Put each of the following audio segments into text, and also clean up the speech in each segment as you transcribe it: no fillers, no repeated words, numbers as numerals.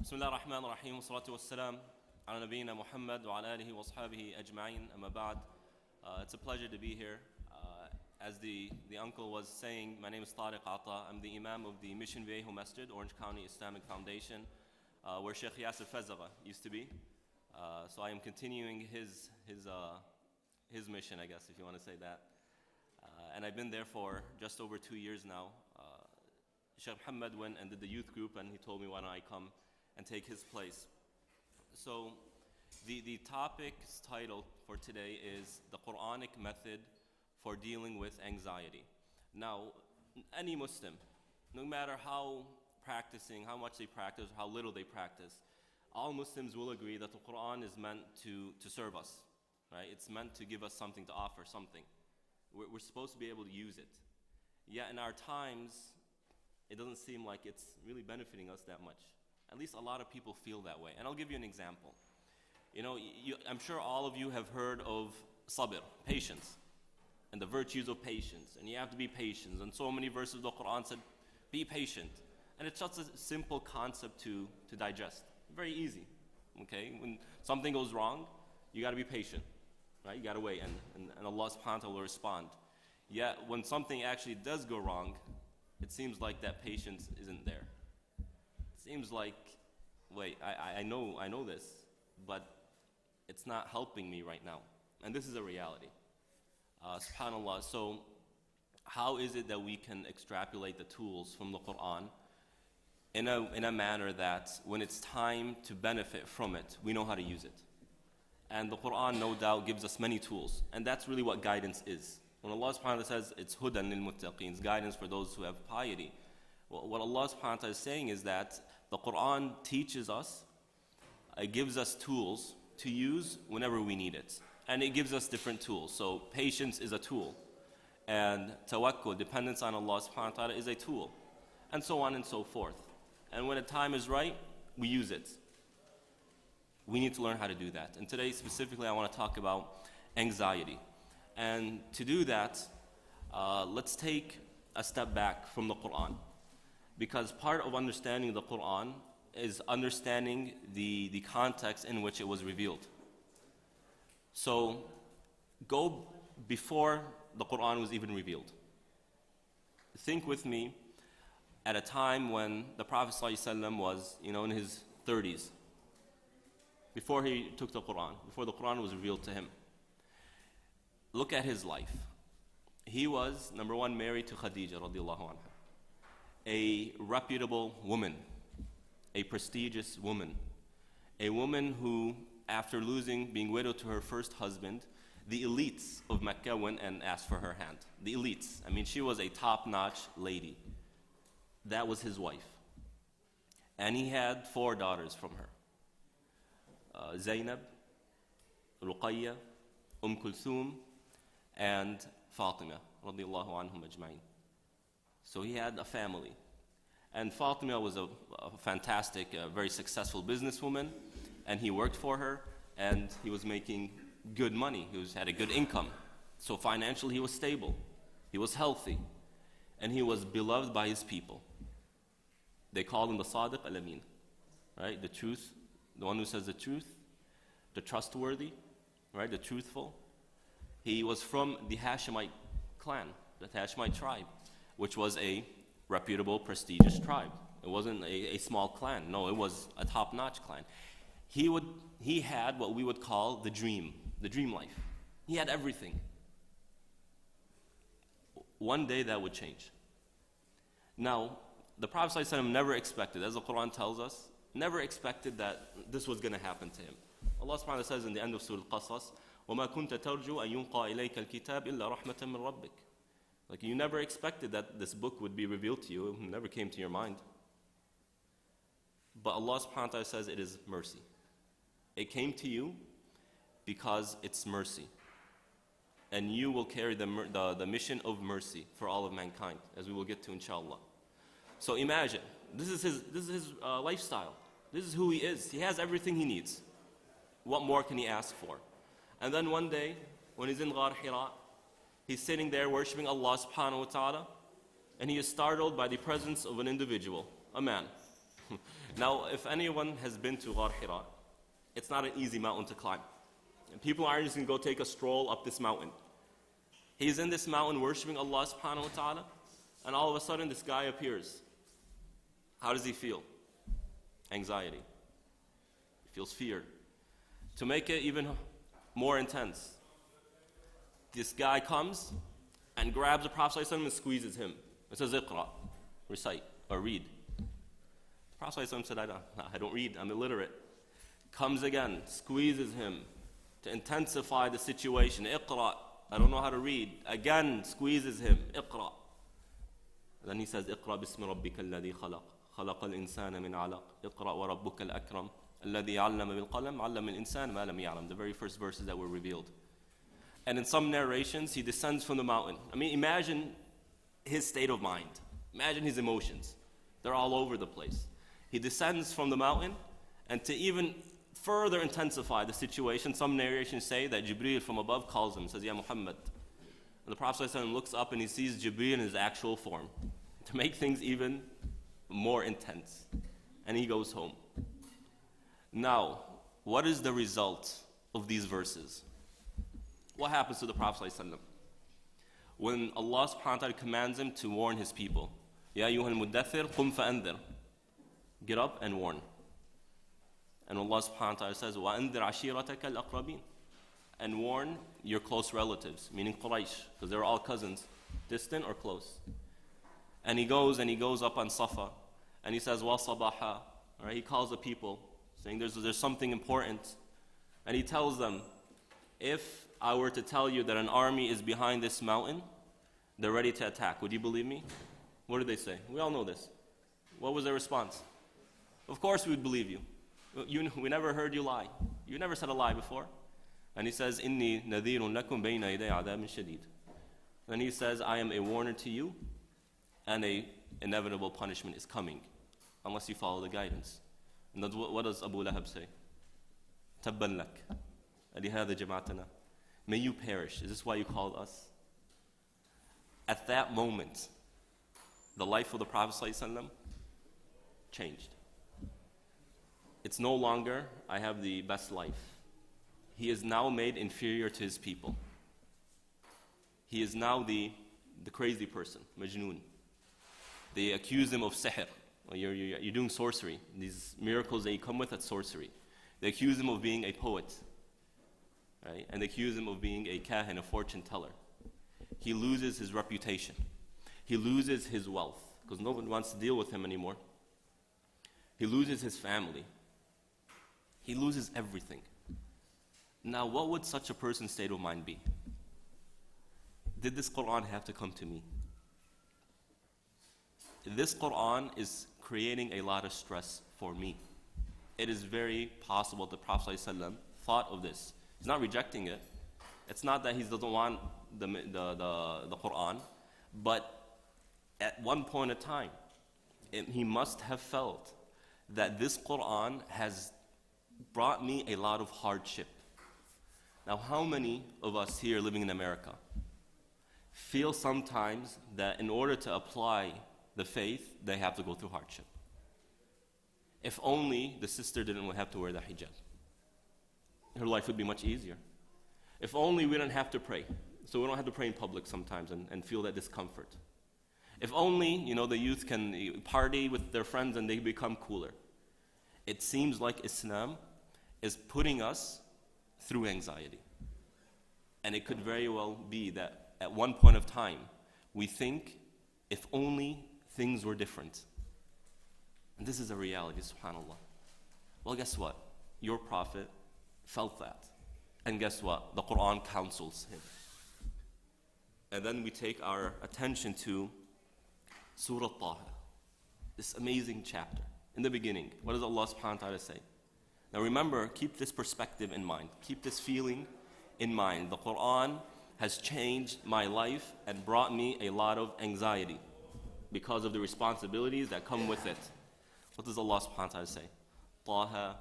بسم الله الرحمن الرحيم والصلاة والسلام على نبينا محمد وعلى آله وأصحابه أجمعين أما بعد. It's a pleasure to be here. As the uncle was saying, my name is Tarek. I'm the Imam of the Mission Viejo Masjid, Orange County Islamic Foundation, where Sheikh Yasser Fezagha used to be. So I am continuing his mission, I guess, if you want to say that. And I've been there for just over 2 years now. Sheikh Muhammad went and did the youth group, and he told me, why don't I come and take his place. So the topic's title for today is the Quranic method for dealing with anxiety. Now, any Muslim, no matter how much they practice, how little they practice, all Muslims will agree that the Quran is meant to serve us, right? It's meant to give us something, to offer something. We're supposed to be able to use it. Yet in our times, it doesn't seem like it's really benefiting us that much. At least a lot of people feel that way. And I'll give you an example. You know, I'm sure all of you have heard of sabr, patience, and the virtues of patience. And you have to be patient. And so many verses of the Quran said, be patient. And it's just a simple concept to digest. Very easy, okay? When something goes wrong, you got to be patient, right? You got to wait, and Allah subhanahu wa ta'ala will respond. Yet when something actually does go wrong, it seems like that patience isn't there. It seems like, wait, I know this, but it's not helping me right now. And this is a reality. SubhanAllah. So how is it that we can extrapolate the tools from the Quran in a manner that when it's time to benefit from it, we know how to use it? And the Quran, no doubt, gives us many tools. And that's really what guidance is. When Allah subhanahu wa ta'ala says it's hudan lil muttaqeen, it's guidance for those who have piety, what Allah subhanahu wa ta'ala is saying is that the Quran teaches us, it gives us tools to use whenever we need it. And it gives us different tools. So patience is a tool. And tawakkul, dependence on Allah subhanahu wa ta'ala, is a tool. And so on and so forth. And when the time is right, we use it. We need to learn how to do that. And today specifically I want to talk about anxiety. And to do that, let's take a step back from the Quran. Because part of understanding the Quran is understanding the context in which it was revealed. So go before the Quran was even revealed. Think with me at a time when the Prophet ﷺ was, in his 30s, before he took the Quran, before the Quran was revealed to him. Look at his life. He was, number one, married to Khadija radiallahu anha, a reputable woman, a prestigious woman, a woman who, after being widowed to her first husband, the elites of Mecca went and asked for her hand. The elites. I mean, she was a top-notch lady. That was his wife. And he had 4 daughters from her. Zainab, Ruqayya, Kulthum, and Fatima, radiallahu anhum ajma'in. So he had a family. And Fatima was a fantastic, very successful businesswoman, and he worked for her, and he was making good money. He had a good income. So financially he was stable. He was healthy. And he was beloved by his people. They called him the Sadiq al-Amin, right? The truth, the one who says the truth, the trustworthy, right? The truthful. He was from the Hashemite clan, the Hashemite tribe, which was a reputable, prestigious tribe. It wasn't a small clan. No, it was a top-notch clan. He had what we would call the dream life. He had everything. One day that would change. Now, the Prophet ﷺ never expected, as the Quran tells us, never expected that this was going to happen to him. Allah subhanahu wa ta'ala says in the end of Surah Al-Qasas, وَمَا كُنْتَ تَرْجُوا أَن يُلْقَى إِلَيْكَ الْكِتَابِ إِلَّا رَحْمَةً مِّن رَبِّكَ. Like, you never expected that this book would be revealed to you. It never came to your mind. But Allah subhanahu wa ta'ala says it is mercy. It came to you because it's mercy. And you will carry the mission of mercy for all of mankind, as we will get to inshallah. So imagine, this is his lifestyle. This is who he is. He has everything he needs. What more can he ask for? And then one day, when he's in Ghar Hira, he's sitting there worshiping Allah subhanahu wa ta'ala, and he is startled by the presence of an individual, a man. Now, if anyone has been to Ghar Hira, it's not an easy mountain to climb. And people aren't just going to go take a stroll up this mountain. He's in this mountain worshiping Allah subhanahu wa ta'ala, and all of a sudden this guy appears. How does he feel? Anxiety. He feels fear. To make it even more intense, this guy comes and grabs the Prophet ﷺ and squeezes him. It says, Iqra, recite, or read. The Prophet ﷺ said, I don't read, I'm illiterate. Comes again, squeezes him to intensify the situation. Iqra, I don't know how to read. Again, squeezes him. Iqra. Then he says, Iqra bismi rabbika alladhi khalaq. خلق الإنسان من علق. اقرأ وربك الأكرم. الذي علم بالقلم علم الإنسان ما لم يعلم. The very first verses that were revealed. And in some narrations, he descends from the mountain. I mean, imagine his state of mind. Imagine his emotions. They're all over the place. He descends from the mountain, and to even further intensify the situation, some narrations say that Jibreel from above calls him and says, Ya Muhammad. And the Prophet ﷺ looks up and he sees Jibreel in his actual form to make things even more intense. And he goes home. Now, what is the result of these verses? What happens to the Prophet ﷺ? When Allah subhanahu wa ta'ala commands him to warn his people, Ya ayyuhal muddathir, qum fa'andir. Get up and warn. And Allah subhanahu wa ta'ala says, وَأَنذِرْ عَشِيرَتَكَ الْأَقْرَبِينَ. And warn your close relatives, meaning Quraysh, because they're all cousins, distant or close. And he goes up on Safa, and he says, وَصَبَحَ. Right? He calls the people, saying there's something important. And he tells them, if I were to tell you that an army is behind this mountain, they're ready to attack, would you believe me? What did they say? We all know this. What was their response? Of course we would believe you. We never heard you lie. You never said a lie before. And he says, إِنِّي نَذِيرٌ لَكُمْ بَيْنَ يَدَيْ عَذَابٍ شَدِيدٍ. Then he says, I am a warner to you, and a inevitable punishment is coming, unless you follow the guidance. And that's what does Abu Lahab say? تَبًّا لَكَ أَلِهَذَا جَمَعْتَنَا. May you perish. Is this why you called us? At that moment, the life of the Prophet ﷺ changed. It's no longer, I have the best life. He is now made inferior to his people. He is now the crazy person, Majnoon. They accuse him of sihr. Well, you're doing sorcery. These miracles that you come with, that's sorcery. They accuse him of being a poet. Right? And they accuse him of being a kahin, a fortune teller. He loses his reputation. He loses his wealth, because no one wants to deal with him anymore. He loses his family. He loses everything. Now, what would such a person's state of mind be? Did this Quran have to come to me? This Quran is creating a lot of stress for me. It is very possible the Prophet ﷺ thought of this. He's not rejecting it. It's not that he doesn't want the Quran, but at one point in time, he must have felt that this Quran has brought me a lot of hardship. Now, how many of us here living in America feel sometimes that in order to apply the faith, they have to go through hardship? If only the sister didn't have to wear the hijab, her life would be much easier. If only we didn't have to pray, so we don't have to pray in public sometimes and feel that discomfort. If only, the youth can party with their friends and they become cooler. It seems like Islam is putting us through anxiety. And it could very well be that at one point of time, we think, if only things were different. And this is a reality, subhanAllah. Well, guess what? Your prophet felt that. And guess what? The Quran counsels him. And then we take our attention to Surah Taha, this amazing chapter. In the beginning, what does Allah subhanahu wa ta'ala say? Now remember, keep this perspective in mind. Keep this feeling in mind. The Quran has changed my life and brought me a lot of anxiety because of the responsibilities that come with it. What does Allah subhanahu wa ta'ala say? Taha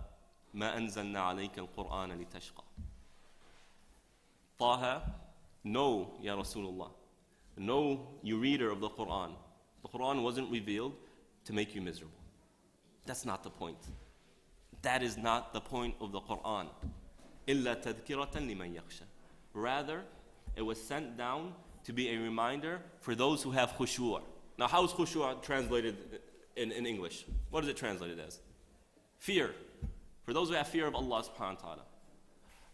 ma anzalna alayka al-Qur'ana litashqa. Taha, no, Ya Rasulullah. No, you reader of the Quran. The Quran wasn't revealed to make you miserable. That's not the point. That is not the point of the Quran. إِلَّا تَذْكِرَةً لِمَنْ يَخْشَى. Rather, it was sent down to be a reminder for those who have khushu'. Now, how is khushu' translated in English? What is it translated as? Fear. For those who have fear of Allah subhanahu wa ta'ala.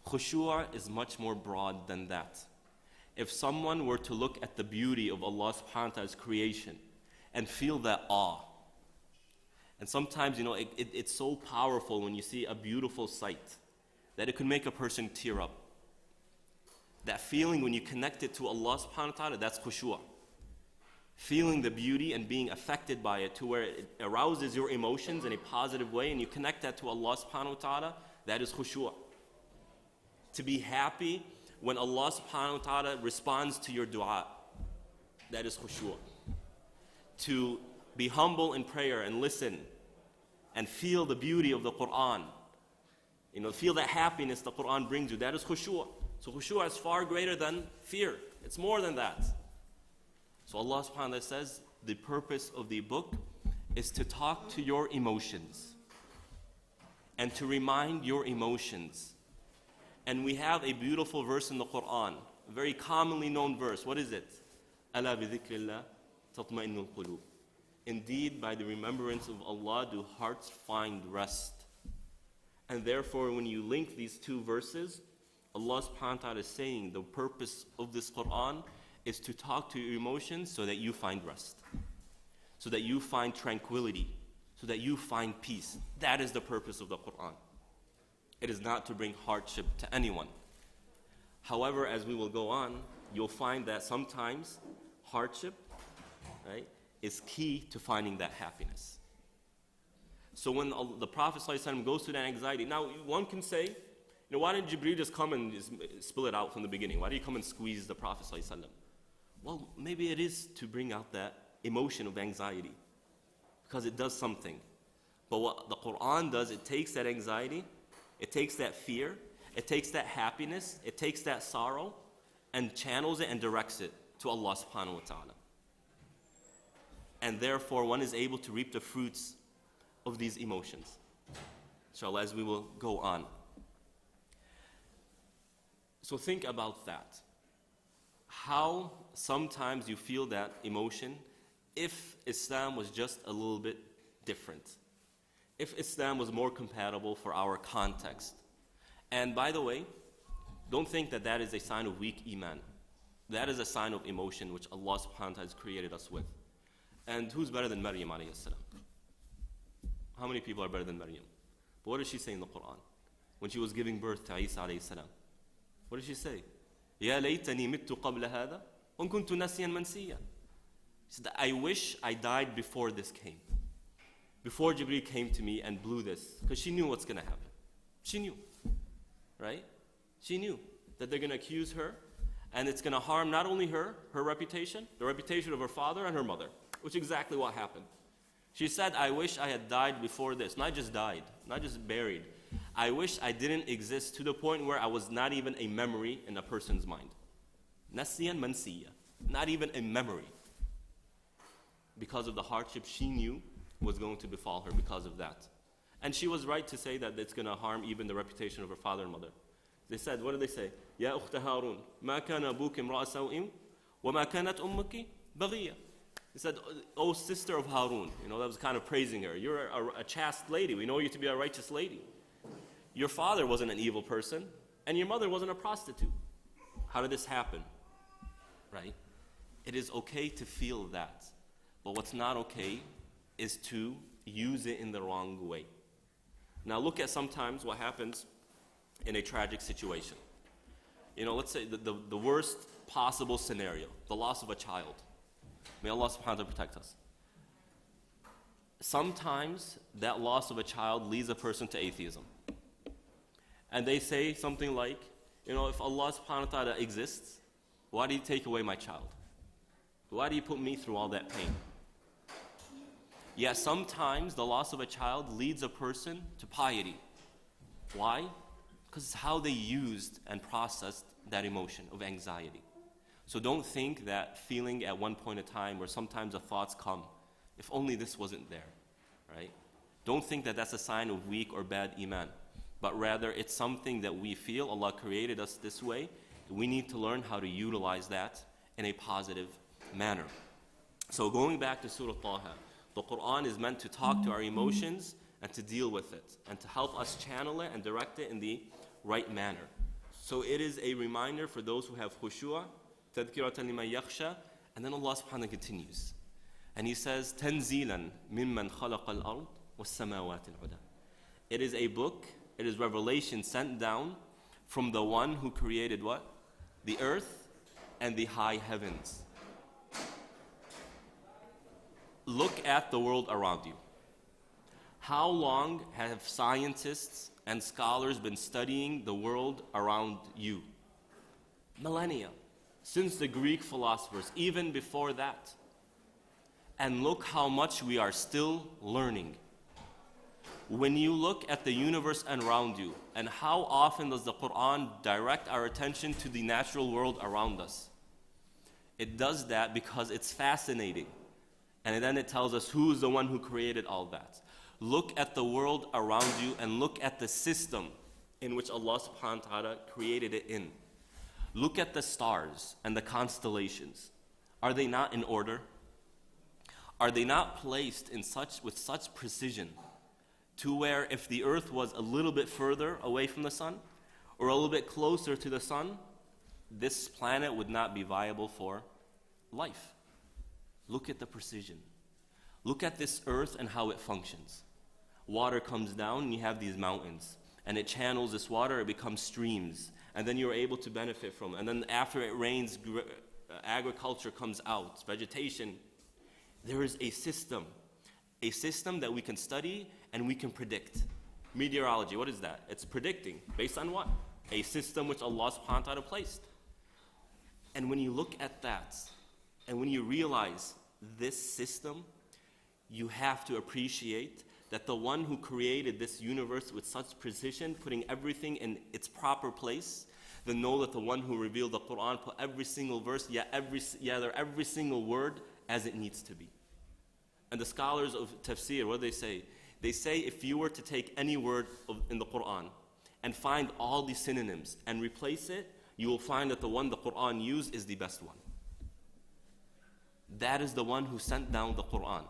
Khushu' is much more broad than that. If someone were to look at the beauty of Allah subhanahu wa ta'ala's creation and feel that awe, and sometimes, it's so powerful when you see a beautiful sight that it could make a person tear up. That feeling when you connect it to Allah subhanahu wa ta'ala, that's khushu'. Feeling the beauty and being affected by it to where it arouses your emotions in a positive way and you connect that to Allah subhanahu wa ta'ala, that is khushu'. To be happy when Allah subhanahu wa ta'ala responds to your dua, that is khushu'. To be humble in prayer and listen and feel the beauty of the Quran, feel that happiness the Quran brings you, that is khushu'. So khushu' is far greater than fear. It's more than that. So Allah subhanahu wa ta'ala says, the purpose of the book is to talk to your emotions and to remind your emotions. And we have a beautiful verse in the Quran, a very commonly known verse. What is it? أَلَا بِذِكْرِ اللَّهِ تَطْمَئِنُّ الْقُلُوبِ. Indeed, by the remembrance of Allah do hearts find rest. And therefore, when you link these two verses, Allah subhanahu wa ta'ala is saying the purpose of this Quran is to talk to your emotions so that you find rest, so that you find tranquility, so that you find peace. That is the purpose of the Quran. It is not to bring hardship to anyone. However, as we will go on, you'll find that sometimes hardship, right, is key to finding that happiness. So when the Prophet ﷺ goes through that anxiety, now one can say, why didn't Jibreel just come and just spill it out from the beginning? Why did he come and squeeze the Prophet ﷺ? Well, maybe it is to bring out that emotion of anxiety, because it does something. But what the Quran does, it takes that anxiety, it takes that fear, it takes that happiness, it takes that sorrow, and channels it and directs it to Allah subhanahu wa ta'ala. And therefore, one is able to reap the fruits of these emotions. Inshallah, as we will go on. So think about that. How sometimes you feel that emotion if Islam was just a little bit different. If Islam was more compatible for our context. And by the way, don't think that that is a sign of weak iman. That is a sign of emotion which Allah subhanahu wa ta'ala has created us with. And who's better than Maryam alayhi salam? How many people are better than Maryam? But what did she say in the Quran? When she was giving birth to Isa alayhi salam. What did she say? يَا لَيْتَنِي مِتُّ قَبْلَ هَذَا وَإِن كُنْتُ نَسِيًا مَنْسِيًّا. She said, I wish I died before this came. Before Jibreel came to me and blew this. Because she knew what's going to happen. She knew. Right? She knew that they're going to accuse her. And it's going to harm not only her reputation, the reputation of her father and her mother. Which is exactly what happened. She said, I wish I had died before this. Not just died. Not just buried. I wish I didn't exist to the point where I was not even a memory in a person's mind. Nasiyan mansiya. Not even a memory. Because of the hardship she knew was going to befall her because of that. And she was right to say that it's going to harm even the reputation of her father and mother. They said, what did they say? Ya ukhta Harun, ma kana abuki imra'a saw'in, wa ma kanat ummuki baghiya. He said, oh sister of Harun, that was kind of praising her. You're a chaste lady. We know you to be a righteous lady. Your father wasn't an evil person, and your mother wasn't a prostitute. How did this happen? Right? It is okay to feel that. But what's not okay is to use it in the wrong way. Now look at sometimes what happens in a tragic situation. Let's say the worst possible scenario, the loss of a child. May Allah subhanahu wa ta'ala protect us. Sometimes that loss of a child leads a person to atheism. And they say something like, if Allah subhanahu wa ta'ala exists, why do you take away my child? Why do you put me through all that pain? Yet sometimes the loss of a child leads a person to piety. Why? Because it's how they used and processed that emotion of anxiety. So don't think that feeling at one point in time where sometimes the thoughts come, if only this wasn't there, right? Don't think that that's a sign of weak or bad iman, but rather it's something that we feel Allah created us this way. We need to learn how to utilize that in a positive manner. So going back to Surah Taha, the Quran is meant to talk to our emotions and to deal with it and to help us channel it and direct it in the right manner. So it is a reminder for those who have khushu'ah, tadhkiratan liman yakhsha, and then Allah subhanahu wa ta'ala continues. And He says, تَنزِيلًا مِمَّنْ خَلَقَ الْأَرْضِ وَالسَّمَاوَاتِ الْعُلَى. It is a book, it is revelation sent down from the one who created what? The earth and the high heavens. Look at the world around you. How long have scientists and scholars been studying the world around you? Millennia. Since the Greek philosophers, even before that. And look how much we are still learning. When you look at the universe around you, and how often does the Quran direct our attention to the natural world around us? It does that because it's fascinating. And then it tells us who is the one who created all that. Look at the world around you and look at the system in which Allah subhanahu wa ta'ala created it in. Look at the stars and the constellations. Are they not in order? Are they not placed with such precision to where if the earth was a little bit further away from the sun or a little bit closer to the sun, this planet would not be viable for life? Look at the precision. Look at this earth and how it functions. Water comes down and you have these mountains. And it channels this water, it becomes streams. And then you're able to benefit from it. And then after it rains, agriculture comes out, vegetation. There is a system that we can study and we can predict. Meteorology, what is that? It's predicting. Based on what? A system which Allah subhanahu wa ta'ala placed. And when you look at that, and when you realize this system, you have to appreciate that the one who created this universe with such precision, putting everything in its proper place, then know that the one who revealed the Quran put every single verse, every single word as it needs to be. And the scholars of tafsir, what do they say? They say if you were to take any word in the Quran and find all these synonyms and replace it, you will find that the one the Quran used is the best one. That is the one who sent down the Quran.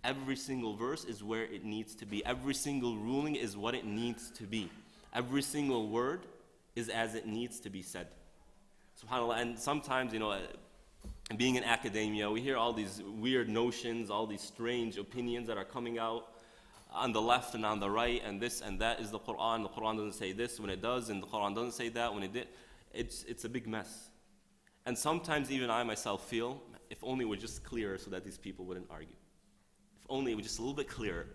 Every single verse is where it needs to be. Every single ruling is what it needs to be. Every single word is as it needs to be said. SubhanAllah. And sometimes, being in academia, we hear all these weird notions, all these strange opinions that are coming out on the left and on the right, and this and that is the Quran. The Quran doesn't say this when it does, and the Quran doesn't say that when it did. It's a big mess. And sometimes even I myself feel, if only it were just clearer so that these people wouldn't argue. If only it was just a little bit clearer.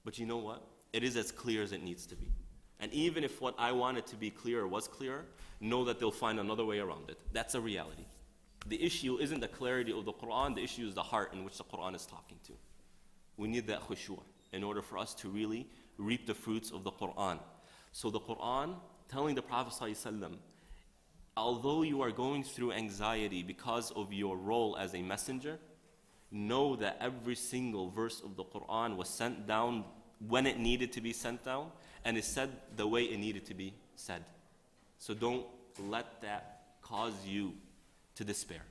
But you know what? It is as clear as it needs to be. And even if what I wanted to be clearer was clearer, know that they'll find another way around it. That's a reality. The issue isn't the clarity of the Quran, the issue is the heart in which the Quran is talking to. We need that khushu' in order for us to really reap the fruits of the Quran. So the Quran, telling the Prophet ﷺ, although you are going through anxiety because of your role as a messenger, know that every single verse of the Quran was sent down when it needed to be sent down, and is said the way it needed to be said. So don't let that cause you to despair.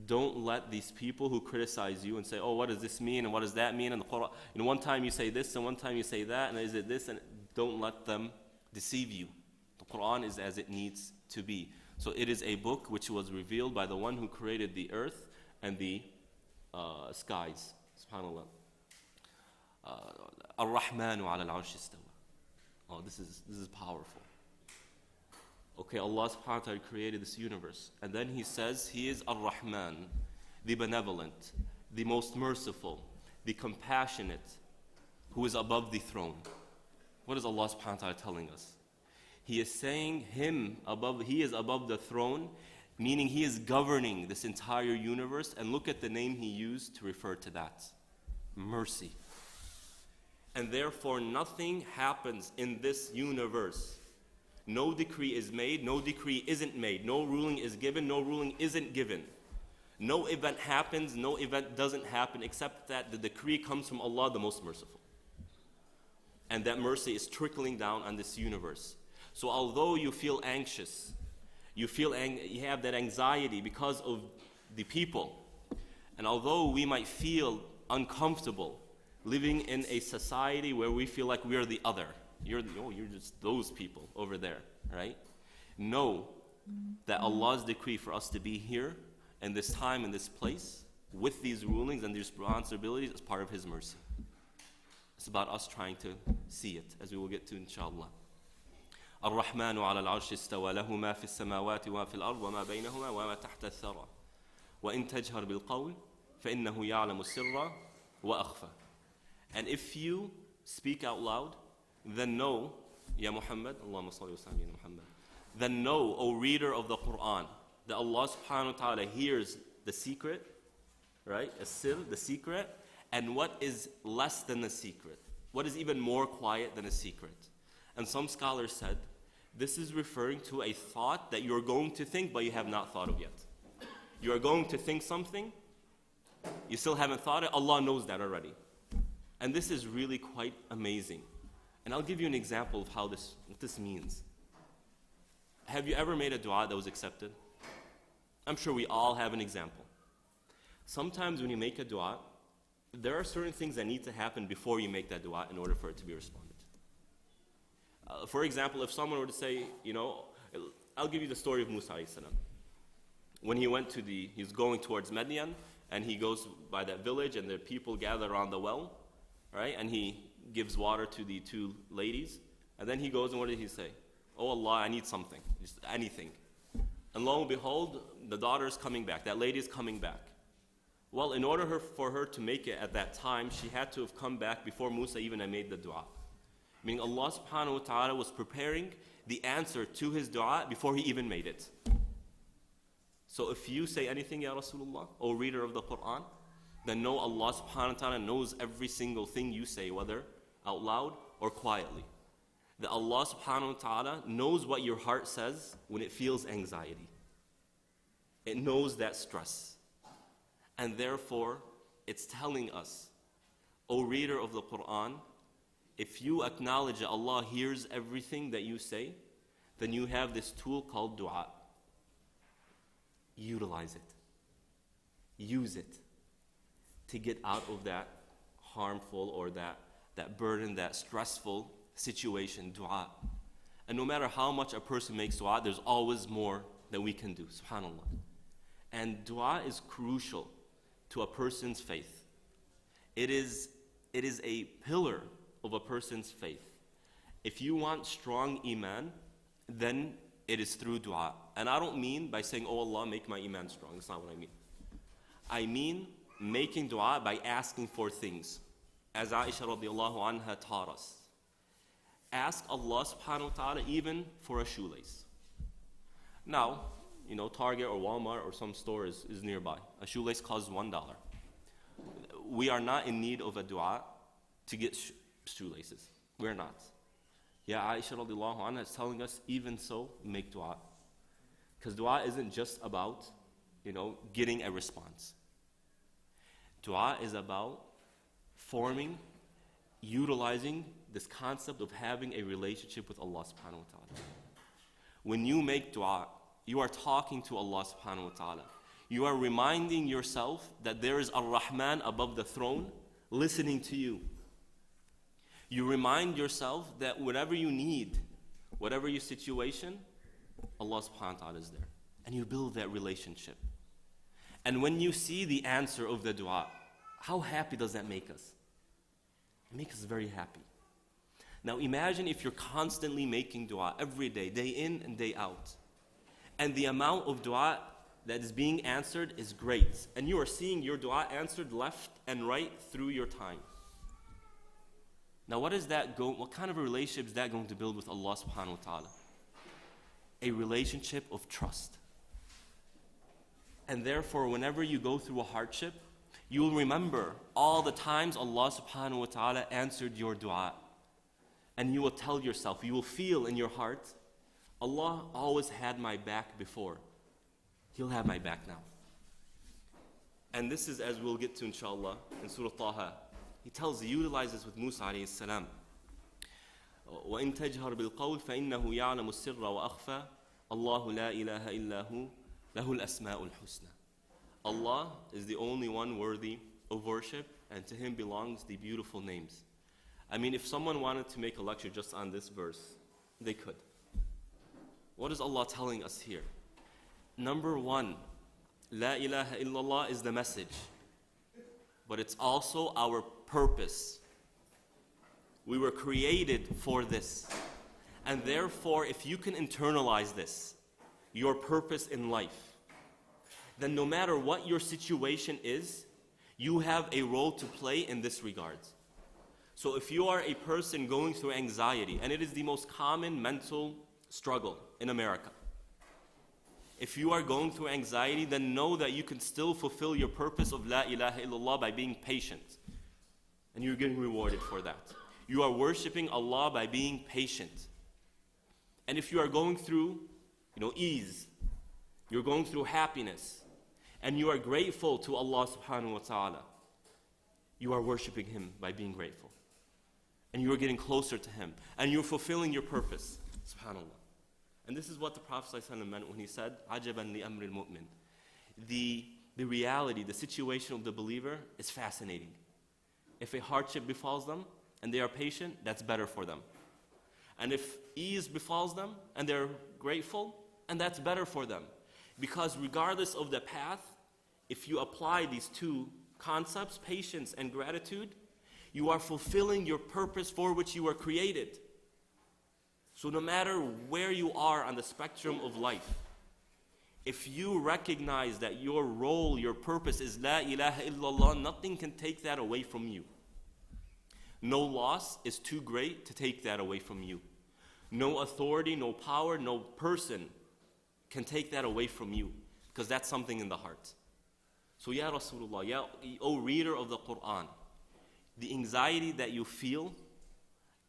Don't let these people who criticize you and say, oh, what does this mean and what does that mean? And the Quran, one time you say this and one time you say that, and is it this? And don't let them deceive you. The Quran is as it needs to be. So it is a book which was revealed by the one who created the earth and the skies. SubhanAllah. Ar-Rahmanu ala al-Arsh istawa. Oh, this is powerful. Okay, Allah subhanahu wa ta'ala created this universe. And then He says He is Ar-Rahman, the benevolent, the most merciful, the compassionate, who is above the throne. What is Allah subhanahu wa ta'ala telling us? He is saying He is above the throne, meaning He is governing this entire universe. And look at the name He used to refer to that. Mercy. And therefore nothing happens in this universe. No decree is made, no decree isn't made, no ruling is given, no ruling isn't given. No event happens, no event doesn't happen, except that the decree comes from Allah, the most merciful. And that mercy is trickling down on this universe. So although you feel anxious, you have that anxiety because of the people, and although we might feel uncomfortable living in a society where we feel like we're the other, you're just those people over there, right? Know that Allah's decree for us to be here in this time, in this place, with these rulings and these responsibilities is part of His mercy. It's about us trying to see it, as we will get to inshallah. الرحمن على العرش استوى له ما في السماوات وما في الأرض وما بينهما وما تحت الثرى وإن تجهر بالقول فإنه يعلم السر وأخفى. And if you speak out loud, then know, Ya Muhammad, Allahumma salli wa sallim ya Muhammad, then know, O reader of the Quran, that Allah subhanahu wa ta'ala hears the secret, right? As-sir, the secret, and what is less than a secret. What is even more quiet than a secret. And some scholars said, this is referring to a thought that you're going to think, but you have not thought of yet. You are going to think something, you still haven't thought it, Allah knows that already. And this is really quite amazing. And I'll give you an example of what this means. Have you ever made a dua that was accepted? I'm sure we all have an example. Sometimes when you make a dua, there are certain things that need to happen before you make that dua in order for it to be responded. For example, if someone were to say, I'll give you the story of Musa alayhi salam. When he's going towards Madian, and he goes by that village, and the people gather around the well, right? And he gives water to the two ladies, and then he goes, and what did he say? Oh Allah, I need something, just anything. And lo and behold, the daughter is coming back, that lady is coming back. Well, in order for her to make it at that time, she had to have come back before Musa even had made the dua. Meaning Allah subhanahu wa ta'ala was preparing the answer to his dua before he even made it. So if you say anything, Ya Rasulullah, O reader of the Quran, then know Allah subhanahu wa ta'ala knows every single thing you say, whether out loud or quietly. That Allah subhanahu wa ta'ala knows what your heart says when it feels anxiety. It knows that stress. And therefore, it's telling us, O reader of the Quran, if you acknowledge that Allah hears everything that you say, then you have this tool called dua. Utilize it. Use it to get out of that harmful or that burden, that stressful situation, dua. And no matter how much a person makes dua, there's always more that we can do, subhanAllah. And dua is crucial to a person's faith. It is a pillar of a person's faith. If you want strong iman, then it is through dua. And I don't mean by saying, oh Allah, make my iman strong. That's not what I mean. I mean making dua by asking for things. As Aisha radiallahu anha taught us. Ask Allah subhanahu wa ta'ala even for a shoelace. Now, Target or Walmart or some store is nearby. A shoelace costs $1. We are not in need of a dua to get shoelaces. We're not. Yeah, Aisha radiallahu anha is telling us, even so, make dua. Because dua isn't just about, getting a response. Dua is about utilizing this concept of having a relationship with Allah subhanahu wa ta'ala. When you make dua, you are talking to Allah subhanahu wa ta'ala. You are reminding yourself that there is Ar-Rahman above the throne listening to you. You remind yourself that whatever you need, whatever your situation, Allah subhanahu wa ta'ala is there. And you build that relationship. And when you see the answer of the dua, how happy does that make us? It makes us very happy. Now imagine if you're constantly making dua every day, day in and day out. And the amount of dua that is being answered is great. And you are seeing your dua answered left and right through your time. Now what kind of a relationship is that going to build with Allah subhanahu wa ta'ala? A relationship of trust. And therefore, whenever you go through a hardship, you will remember all the times Allah subhanahu wa ta'ala answered your dua. And you will tell yourself, you will feel in your heart, Allah always had my back before. He'll have my back now. And this is, as we'll get to inshallah, in Surah Taha. He utilizes this with Musa alayhi salam. وَإِن تَجْهَرْ بِالْقَوْلِ فَإِنَّهُ يَعْلَمُ السِّرَّ وَأَخْفَى اللَّهُ لَا إِلَهَ إِلَّا هُ لَهُ الْأَسْمَاءُ الْحُسْنَى. Allah is the only one worthy of worship, and to Him belongs the beautiful names. I mean, if someone wanted to make a lecture just on this verse, they could. What is Allah telling us here? Number one, La ilaha illallah is the message, but it's also our purpose. We were created for this. And therefore, if you can internalize this, your purpose in life, then no matter what your situation is, you have a role to play in this regard. So if you are a person going through anxiety, and it is the most common mental struggle in America, if you are going through anxiety, then know that you can still fulfill your purpose of La ilaha illallah by being patient. And you're getting rewarded for that. You are worshiping Allah by being patient. And if you are going through, ease, you're going through happiness, and you are grateful to Allah subhanahu wa ta'ala, you are worshiping Him by being grateful. And you are getting closer to Him. And you're fulfilling your purpose. Subhanallah. And this is what the Prophet ﷺ meant when he said, عَجَبًا لِأَمْرِ الْمُؤْمِنِ. The reality, the situation of the believer is fascinating. If a hardship befalls them and they are patient, that's better for them. And if ease befalls them and they're grateful, and that's better for them. Because regardless of the path, if you apply these two concepts, patience and gratitude, you are fulfilling your purpose for which you were created. So no matter where you are on the spectrum of life, if you recognize that your role, your purpose is La ilaha illallah, nothing can take that away from you. No loss is too great to take that away from you. No authority, no power, no person can take that away from you, because that's something in the heart. So Ya Rasulullah, O reader of the Quran, the anxiety that you feel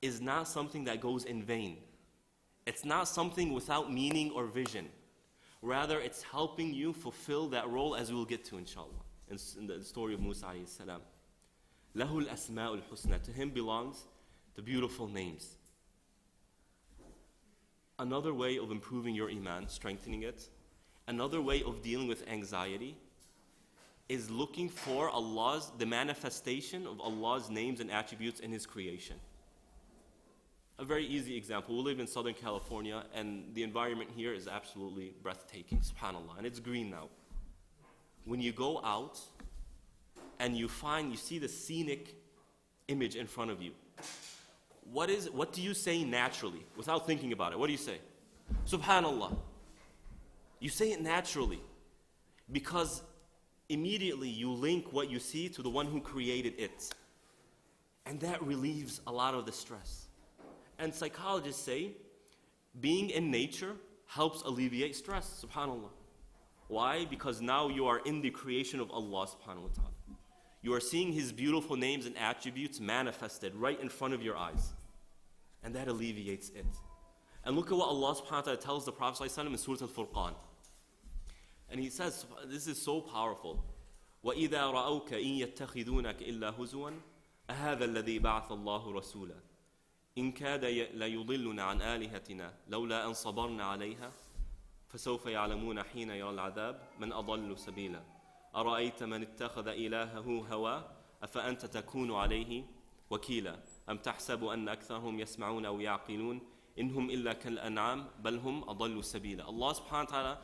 is not something that goes in vain. It's not something without meaning or vision. Rather, it's helping you fulfill that role, as we'll get to inshallah, in the story of Musa alayhi salam. Lahul asma'ul husna. To Him belongs the beautiful names. Another way of improving your iman, strengthening it, another way of dealing with anxiety is looking for the manifestation of Allah's names and attributes in His creation. A very easy example. We live in Southern California, and the environment here is absolutely breathtaking, subhanAllah, and it's green now. When you go out and you see the scenic image in front of you, what do you say naturally, without thinking about it? What do you say? Subhanallah. You say it naturally, because immediately you link what you see to the one who created it. And that relieves a lot of the stress. And psychologists say being in nature helps alleviate stress, subhanAllah. Why? Because now you are in the creation of Allah subhanahu wa ta'ala. You are seeing His beautiful names and attributes manifested right in front of your eyes. And that alleviates it. And look at what Allah subhanahu wa ta'ala tells the Prophet ﷺ in Surah Al-Furqan. And He says, this is so powerful. وَإِذَا رَأَوْكَ إِن يَتَّخِذُونَكَ إِلَّا هُزُوًا أَهَذَا الَّذِي بَعَثَ اللَّهُ رَسُولًا إن كاد ليضلنا عن آلهتنا لولا أن صبرنا عليها فسوف يعلمون حين يرى العذاب من أضل سبيلا أرأيت من اتخذ إلهه هواه أفأنت تكون عليه وكيلا أم تحسب أن أكثرهم يسمعون أو يعقلون إنهم إلا كالأنعام بل هم أضل سبيلا. Allah subhanahu wa ta'ala,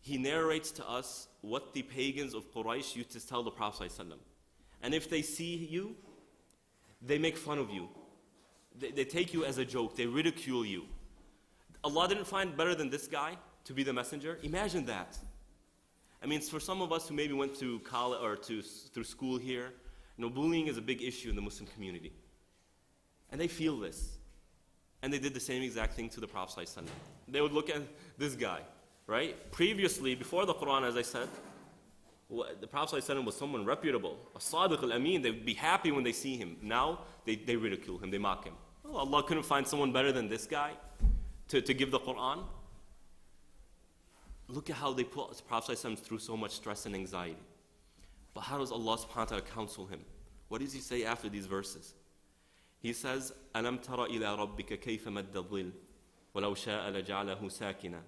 He narrates to us what the pagans of Quraysh used to tell the Prophet ﷺ. And if they see you, they make fun of you. They take you as a joke. They ridicule you. Allah didn't find better than this guy to be the messenger. Imagine that. I mean, for some of us who maybe went to college or through school here, bullying is a big issue in the Muslim community. And they feel this. And they did the same exact thing to the Prophet ﷺ. They would look at this guy, right? Previously, before the Quran, as I said, the Prophet ﷺ was someone reputable, a sadiq al-amin. They would be happy when they see him. Now, they ridicule him, they mock him. Oh, Allah couldn't find someone better than this guy to give the Quran. Look at how they put the Prophet ﷺ through so much stress and anxiety. But how does Allah subhanahu wa ta'ala counsel him? What does he say after these verses? He says, أَلَمْ تَرَ إِلَىٰ رَبِّكَ كَيْفَ مَدَّ الظِّلِّ وَلَوْ شَاءَ لَجَعَلَهُ سَاكِنًا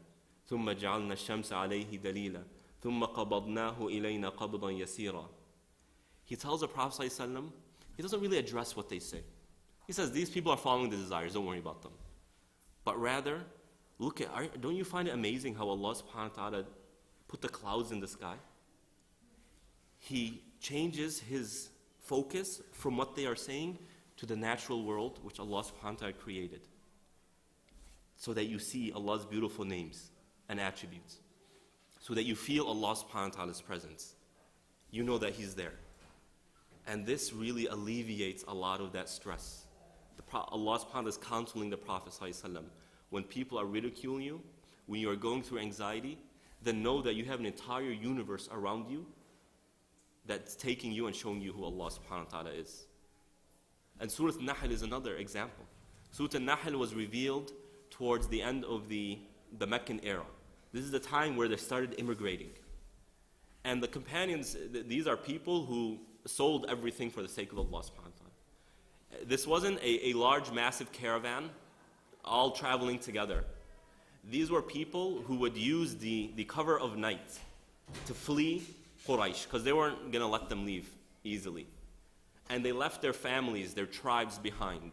ثُمَّ جَعَلْنَا الشَّمْسَ عَلَيْهِ دَلِيلًا ثُمَّ قَبَضْنَاهُ إِلَيْنَا قَبْضًا يَسِيرًا. He tells the Prophet ﷺ, he doesn't really address what they say. He says, these people are following the desires, don't worry about them. But rather, don't you find it amazing how Allah subhanahu wa ta'ala put the clouds in the sky? He changes his focus from what they are saying to the natural world which Allah subhanahu wa ta'ala created, so that you see Allah's beautiful names and attributes, so that you feel Allah subhanahu wa ta'ala's presence. You know that He's there. And this really alleviates a lot of that stress. Allah subhanahu wa ta'ala is counseling the Prophet ﷺ. When people are ridiculing you, when you are going through anxiety, then know that you have an entire universe around you that's taking you and showing you who Allah subhanahu wa ta'ala is. And Surah An-Nahl is another example. Surah An-Nahl was revealed towards the end of the Meccan era. This is the time where they started immigrating. And the companions, these are people who sold everything for the sake of Allah subhanahu wa ta'ala. This wasn't a large, massive caravan all traveling together. These were people who would use the cover of night to flee Quraysh, because they weren't going to let them leave easily. And they left their families, their tribes behind.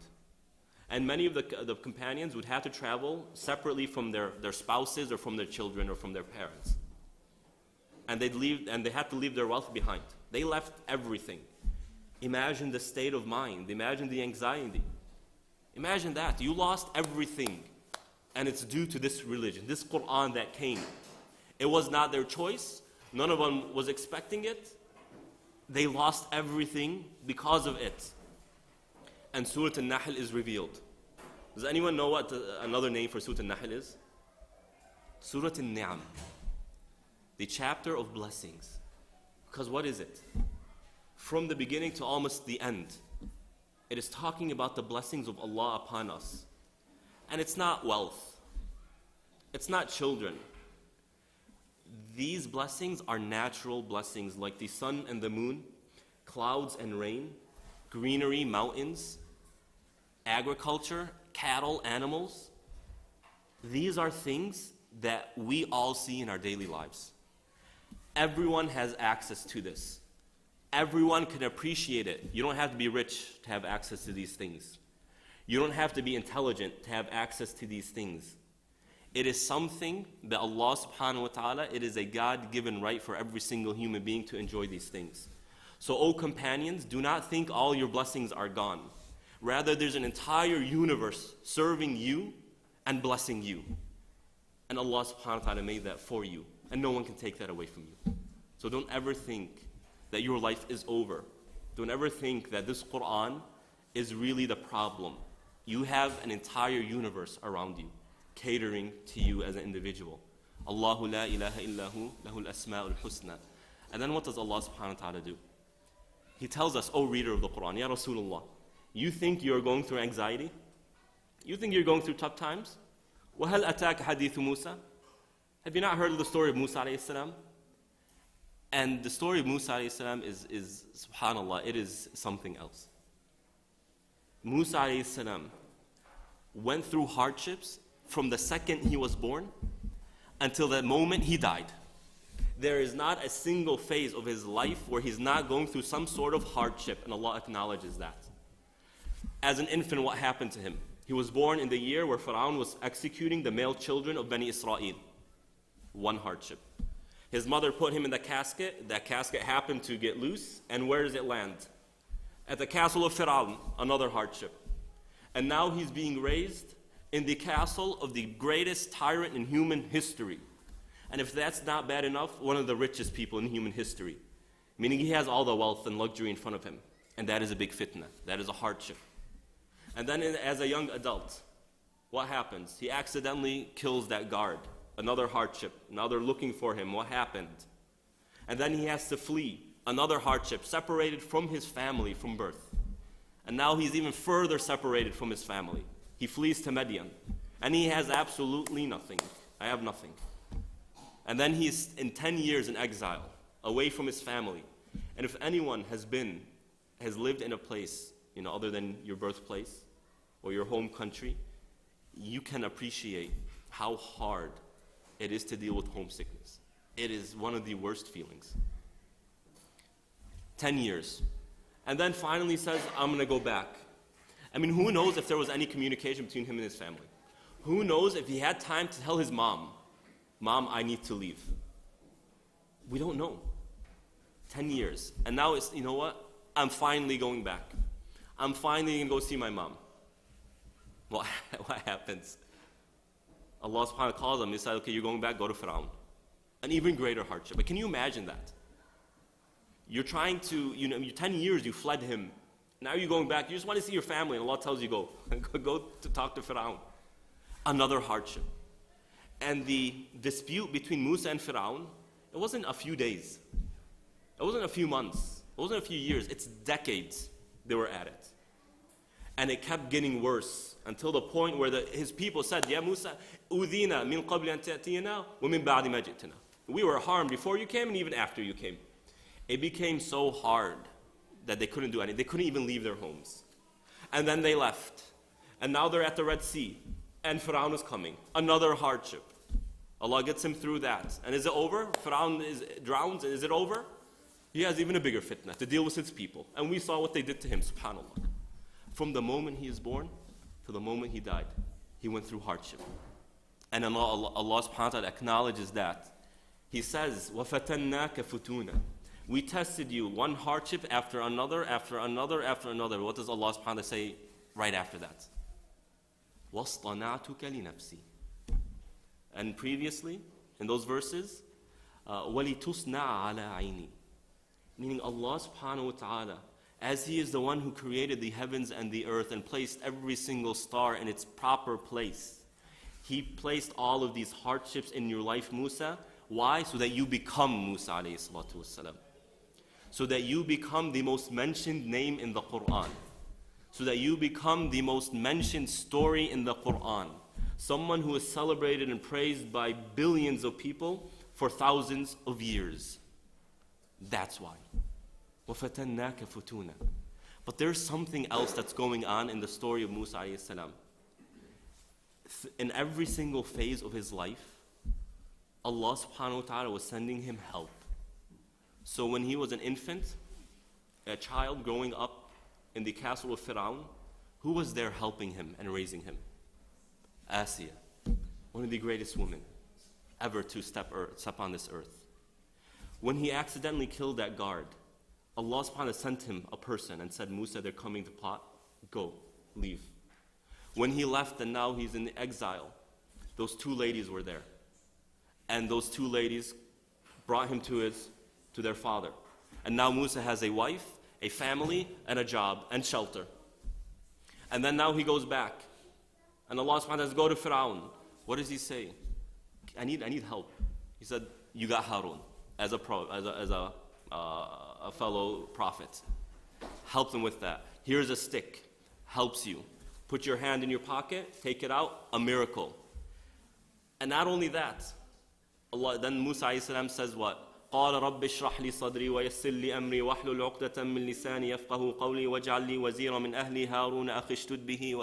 And many of the companions would have to travel separately from their spouses or from their children or from their parents. And they had to leave their wealth behind. They left everything. Imagine the state of mind. Imagine the anxiety. Imagine that. You lost everything. And it's due to this religion, this Quran that came. It was not their choice. None of them was expecting it. They lost everything because of it. And Surah An-Nahl is revealed. Does anyone know what another name for Surah An-Nahl is? Surah An-Ni'am. The chapter of blessings. Because what is it? From the beginning to almost the end, it is talking about the blessings of Allah upon us. And it's not wealth. It's not children. These blessings are natural blessings like the sun and the moon, clouds and rain, greenery, mountains, agriculture, cattle, animals. These are things that we all see in our daily lives. Everyone has access to this. Everyone can appreciate it. You don't have to be rich to have access to these things. You don't have to be intelligent to have access to these things. It is something that Allah subhanahu wa ta'ala, it is a God-given right for every single human being to enjoy these things. So, O companions, do not think all your blessings are gone. Rather, there's an entire universe serving you and blessing you. And Allah subhanahu wa ta'ala made that for you. And no one can take that away from you. So don't ever think that your life is over. Don't ever think that this Quran is really the problem. You have an entire universe around you, catering to you as an individual. Allahu la ilaha illahu lahul asma'ul husna. And then what does Allah subhanahu wa ta'ala do? He tells us, O reader of the Quran, Ya Rasulullah, you think you're going through anxiety? You think you're going through tough times? وَهَلْ أَتَاكَ حَدِيثُ مُوسَى? Have you not heard of the story of Musa alayhi salam? And the story of Musa alayhi salam is subhanallah, it is something else. Musa alayhi salam went through hardships from the second he was born until the moment he died. There is not a single phase of his life where he's not going through some sort of hardship, and Allah acknowledges that. As an infant, what happened to him? He was born in the year where Pharaoh was executing the male children of Bani Israel. One hardship. His mother put him in the casket. That casket happened to get loose. And where does it land? At the castle of Pharaoh. Another hardship. And now he's being raised in the castle of the greatest tyrant in human history. And if that's not bad enough, one of the richest people in human history. Meaning he has all the wealth and luxury in front of him. And that is a big fitna. That is a hardship. And then as a young adult, what happens? He accidentally kills that guard. Another hardship. Now they're looking for him. What happened? And then he has to flee. Another hardship. Separated from his family from birth. And now he's even further separated from his family. He flees to Midian. And he has absolutely nothing. I have nothing. And then he's in 10 years in exile, away from his family. And if anyone has lived in a place, other than your birthplace or your home country, you can appreciate how hard it is to deal with homesickness. It is one of the worst feelings. 10 years. And then finally says, I'm going to go back. I mean, who knows if there was any communication between him and his family? Who knows if he had time to tell his mom, I need to leave. We don't know. 10 years. And now it's, you know what? I'm finally going back. I'm finally going to go see my mom. What happens? Allah subhanahu wa ta'ala calls him. He said, okay, you're going back, go to Fir'aun. An even greater hardship. But can you imagine that? You're trying to, you're 10 years, you fled him. Now you're going back, you just want to see your family, and Allah tells you go. Go to talk to Fir'aun. Another hardship. And the dispute between Musa and Fir'aun, it wasn't a few days. It wasn't a few months. It wasn't a few years. It's decades they were at it. And it kept getting worse until the point where his people said, Ya Musa, udhina min qabli an ta'tiyana wa min ba'di ma ji'tana. We were harmed before you came and even after you came. It became so hard that they couldn't do anything. They couldn't even leave their homes. And then they left. And now they're at the Red Sea. And Fir'aun is coming. Another hardship. Allah gets him through that. And is it over? Fir'aun drowns. Is it over? He has even a bigger fitna to deal with his people. And we saw what they did to him, subhanAllah. From the moment he is born to the moment he died, he went through hardship. And Allah subhanahu wa ta'ala acknowledges that. He says, وَفَتَنَّاكَ فُتُونًا. We tested you one hardship after another, after another, after another. What does Allah subhanahu wa ta'ala say right after that? وَاصْطَنَعْتُكَ لِنَفْسِي. And previously, in those verses, وَلِتُصْنَعَ عَلَىٰ عَيْنِي. Meaning Allah subhanahu wa ta'ala, as He is the one who created the heavens and the earth and placed every single star in its proper place, He placed all of these hardships in your life, Musa. Why? So that you become Musa alayhi salatu wasalam. So that you become the most mentioned name in the Quran. So that you become the most mentioned story in the Quran. Someone who is celebrated and praised by billions of people for thousands of years. That's why. وَفَتَنَّاكَ فُتُونًا. But there's something else that's going on in the story of Musa alayhi salam. In every single phase of his life, Allah subhanahu wa ta'ala was sending him help. So when he was an infant, a child growing up in the castle of Fir'aun, who was there helping him and raising him? Asiyah, one of the greatest women ever to step on this earth. When he accidentally killed that guard, Allah subhanahu wa ta'ala sent him a person and said, Musa, they're coming to plot. Go, leave. When he left and now he's in exile, those two ladies were there. And those two ladies brought him to their father. And now Musa has a wife, a family, and a job, and shelter. And then now he goes back. And Allah subhanahu wa ta'ala says, go to Fir'aun. What does he say? I need help. He said, you got Harun as a fellow prophet. Help them with that. Here's a stick. Helps you. Put your hand in your pocket, take it out, a miracle. And not only that, then Musa alayhi salam says what? قال رب اشرح لي صدري ويسر لي أمري واحلل عقدة من لساني يفقهوا قولي واجعل لي وزيرا من أهلي هارون أخي اشدد به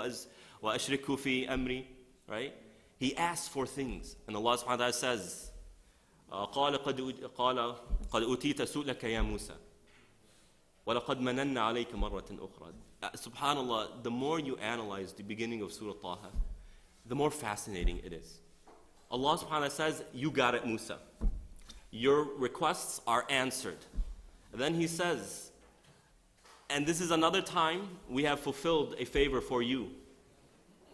وأشركه في أمري. Right? He asks for things. And Allah subhanahu wa ta'ala says, قال قد أوتيت سؤلك يا موسى وَلَقَدْ مَنَنَّا عَلَيْكَ مَرَّةً أُخْرَى. SubhanAllah, the more you analyze the beginning of Surah Taha, the more fascinating it is. Allah subhanahu wa ta'ala says, you got it, Musa. Your requests are answered. And then He says, and this is another time we have fulfilled a favor for you.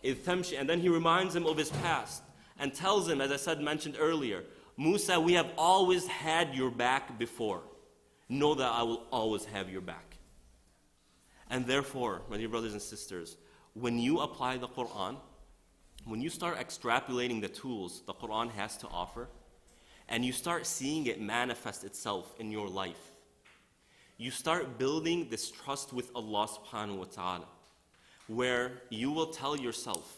And then He reminds him of his past and tells him, as I mentioned earlier, Musa, we have always had your back before. Know that I will always have your back. And therefore, my dear brothers and sisters, when you apply the Quran, when you start extrapolating the tools the Quran has to offer, and you start seeing it manifest itself in your life, you start building this trust with Allah subhanahu wa ta'ala, where you will tell yourself,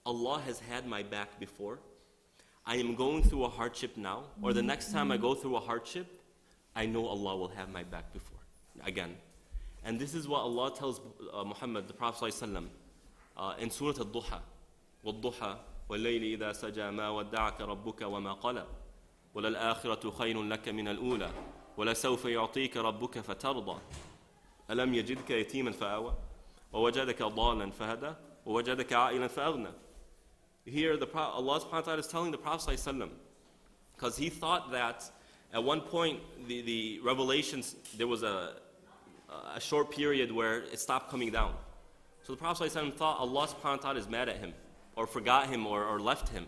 Allah has had my back before, I am going through a hardship now, or the next time I go through a hardship, I know Allah will have my back before. Again. And this is what Allah tells Muhammad, the Prophet ﷺ, in Surah Al-Duha. وَالضُّحَى وَاللَّيْلِ إِذَا سَجَى مَا وَدَّعَكَ رَبُّكَ وَمَا قَلَى وَلَلْآخِرَةُ خَيْرٌ لَكَ مِنَ الْأُولَى وَلَسَوْفَ يُعْطِيكَ رَبُّكَ فَتَرْضَى أَلَمْ يَجِدْكَ يَتِيمًا فَآوَى وَوَجَدَكَ ضَالًا فَهَدَى وَوَجَدَكَ عَائِلًا فَأَغْنَى. Here Allah subhanahu wa ta'ala is telling the Prophet ﷺ, because he thought that at one point the revelations, there was a short period where it stopped coming down. So the Prophet ﷺ thought Allah subhanahu wa ta'ala is mad at him, or forgot him, or left him.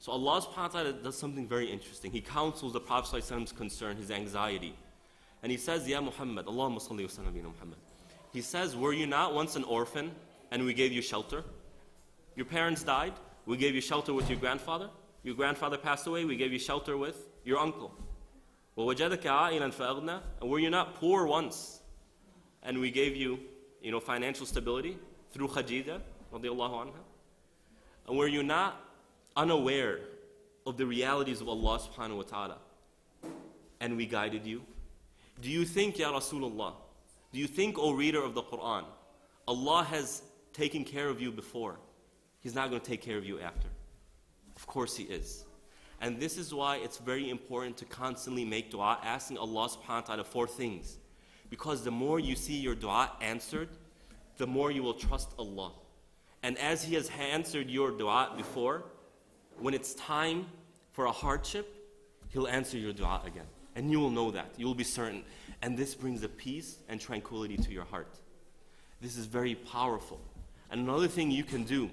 So Allah subhanahu wa ta'ala does something very interesting. He counsels the Prophet ﷺ's concern, his anxiety. And he says, Ya Muhammad, Allahumma salli wa sallam ala Muhammad. He says, were you not once an orphan and we gave you shelter? Your parents died, we gave you shelter with your grandfather. Your grandfather passed away, we gave you shelter with your uncle. وَوَجَدَكَ عَائِلًا فَأَغْنَى. And were you not poor once and we gave you, financial stability through Khadija radiallahu anha? And were you not unaware of the realities of Allah subhanahu wa ta'ala and we guided you? Do you think, Ya Rasulullah, do you think, O reader of the Quran, Allah has taken care of you before? He's not going to take care of you after. Of course He is. And this is why it's very important to constantly make dua, asking Allah subhanahu wa ta'ala for things. Because the more you see your dua answered, the more you will trust Allah. And as He has answered your dua before, when it's time for a hardship, He'll answer your dua again. And you will know that. You will be certain. And this brings a peace and tranquility to your heart. This is very powerful. And another thing you can do,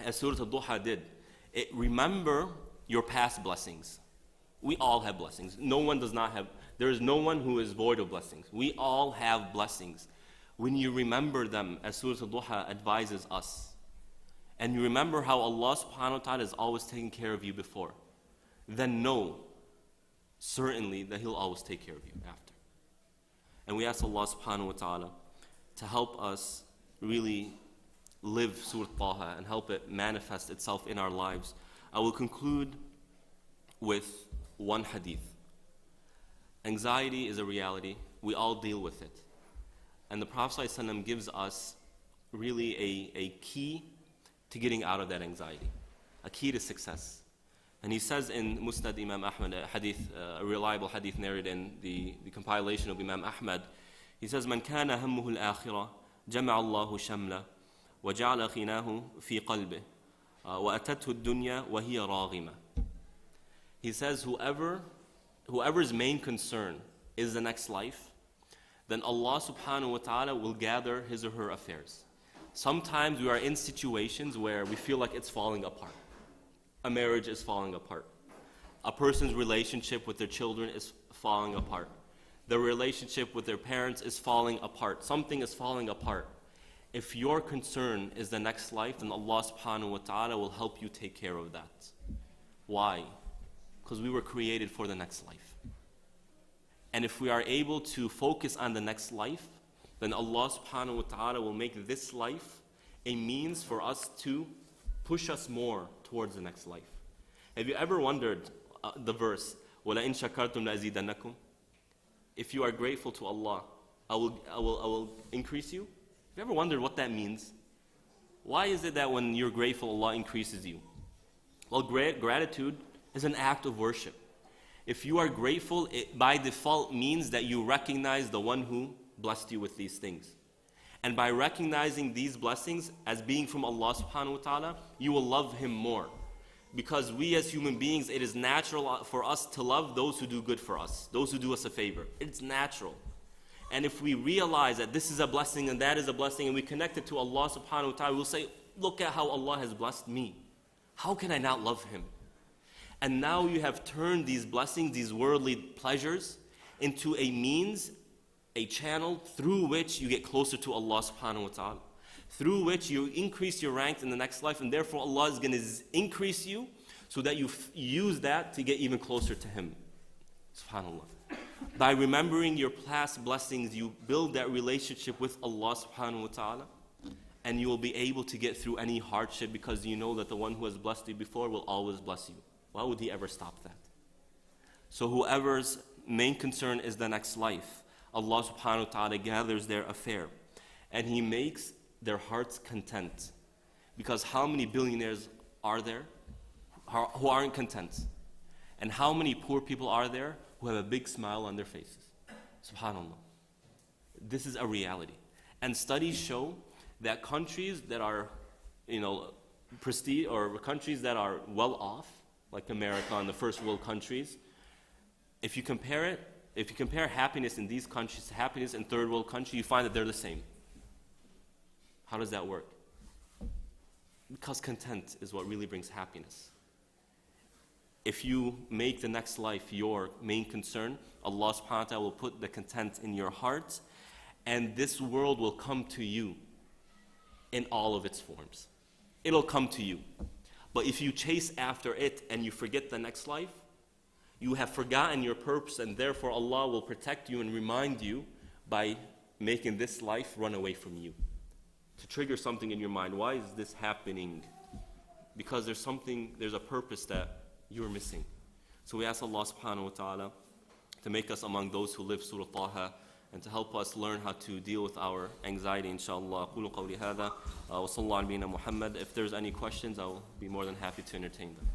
as Surah Al-Duha did, remember your past blessings. We all have blessings. No one does not have, there is no one who is void of blessings. We all have blessings. When you remember them, as Surah Al-Duha advises us, and you remember how Allah subhanahu wa ta'ala has always taken care of you before, then know certainly that He'll always take care of you after. And we ask Allah subhanahu wa ta'ala to help us really live Surah Taha and help it manifest itself in our lives. I will conclude with one hadith. Anxiety is a reality. We all deal with it. And the Prophet ﷺ gives us really a key to getting out of that anxiety, a key to success. And he says in Musnad Imam Ahmad, a reliable hadith narrated in the compilation of Imam Ahmad, he says, "Man kana hammuhu al-akhirah, jama'a Allahu shamla, wa ja'ala khinahu fi qalbih, wa atathu ad-dunya wa hiya raghima." He says, whoever's main concern is the next life, then Allah subhanahu wa ta'ala will gather his or her affairs. Sometimes we are in situations where we feel like it's falling apart. A marriage is falling apart. A person's relationship with their children is falling apart. The relationship with their parents is falling apart. Something is falling apart. If your concern is the next life, then Allah subhanahu wa ta'ala will help you take care of that. Why? Because we were created for the next life. And if we are able to focus on the next life, then Allah subhanahu wa ta'ala will make this life a means for us to push us more towards the next life. Have you ever wondered the verse, وَلَئِن شَكَرْتُمْ لَأَزِيدَنَّكُمْ? If you are grateful to Allah, I will increase you. Have you ever wondered what that means? Why is it that when you're grateful, Allah increases you? Well, gratitude is an act of worship. If you are grateful, it by default means that you recognize the one who blessed you with these things. And by recognizing these blessings as being from Allah subhanahu wa ta'ala, you will love Him more. Because we as human beings, it is natural for us to love those who do good for us, those who do us a favor. It's natural. And if we realize that this is a blessing and that is a blessing, and we connect it to Allah subhanahu wa ta'ala, we'll say, look at how Allah has blessed me. How can I not love Him? And now you have turned these blessings, these worldly pleasures, into a means, a channel through which you get closer to Allah subhanahu wa ta'ala, through which you increase your rank in the next life, and therefore Allah is going to increase you so that you use that to get even closer to Him. SubhanAllah. By remembering your past blessings, you build that relationship with Allah subhanahu wa ta'ala, and you will be able to get through any hardship because you know that the one who has blessed you before will always bless you. Why would He ever stop that? So whoever's main concern is the next life, Allah subhanahu wa ta'ala gathers their affair and He makes their hearts content. Because how many billionaires are there who aren't content? And how many poor people are there who have a big smile on their faces? SubhanAllah. This is a reality. And studies show that countries that are, prestige, or countries that are well off, like America and the first world countries, if you compare happiness in these countries to happiness in third world countries, you find that they're the same. How does that work? Because content is what really brings happiness. If you make the next life your main concern, Allah subhanahu wa ta'ala will put the content in your heart, and this world will come to you in all of its forms. It'll come to you. But if you chase after it and you forget the next life, you have forgotten your purpose, and therefore Allah will protect you and remind you by making this life run away from you. To trigger something in your mind. Why is this happening? Because there's a purpose that you're missing. So we ask Allah subhanahu wa ta'ala to make us among those who live Surah Taha, and to help us learn how to deal with our anxiety, inshallah. أقول قولي هذا وصلى الله على نبينا محمد. If there's any questions, I will be more than happy to entertain them.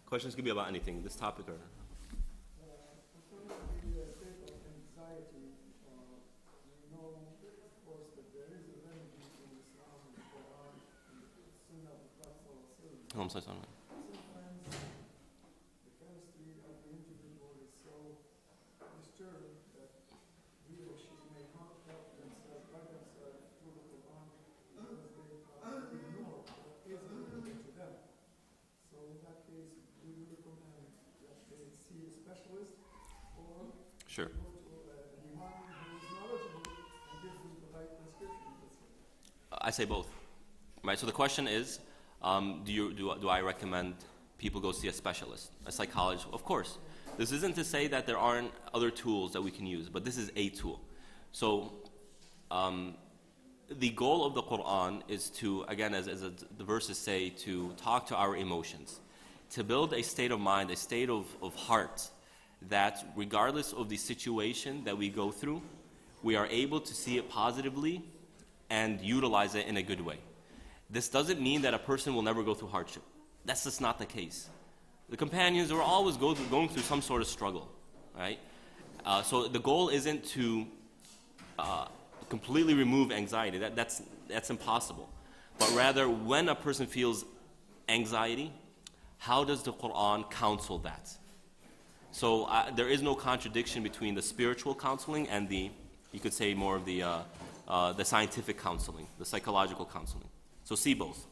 Questions could be about anything, this topic or... I'm so sorry. Sometimes the chemistry of the individual is so disturbed that he or she may not help themselves by themselves through the Quran because they ignore what is given to them. So in that case, do you recommend that they see a specialist or Sure. go to an imam who is knowledgeable and gives them the right prescription? I say both. Right, so the question is, do I recommend people go see a specialist, a psychologist? Of course. This isn't to say that there aren't other tools that we can use, but this is a tool. So the goal of the Quran is to, again, as the verses say, to talk to our emotions, to build a state of mind, a state of heart, that regardless of the situation that we go through, we are able to see it positively and utilize it in a good way. This doesn't mean that a person will never go through hardship. That's just not the case. The companions were always going through some sort of struggle, right? So the goal isn't to completely remove anxiety. That's impossible. But rather, when a person feels anxiety, how does the Quran counsel that? So there is no contradiction between the spiritual counseling and you could say more of the scientific counseling, the psychological counseling. So see both.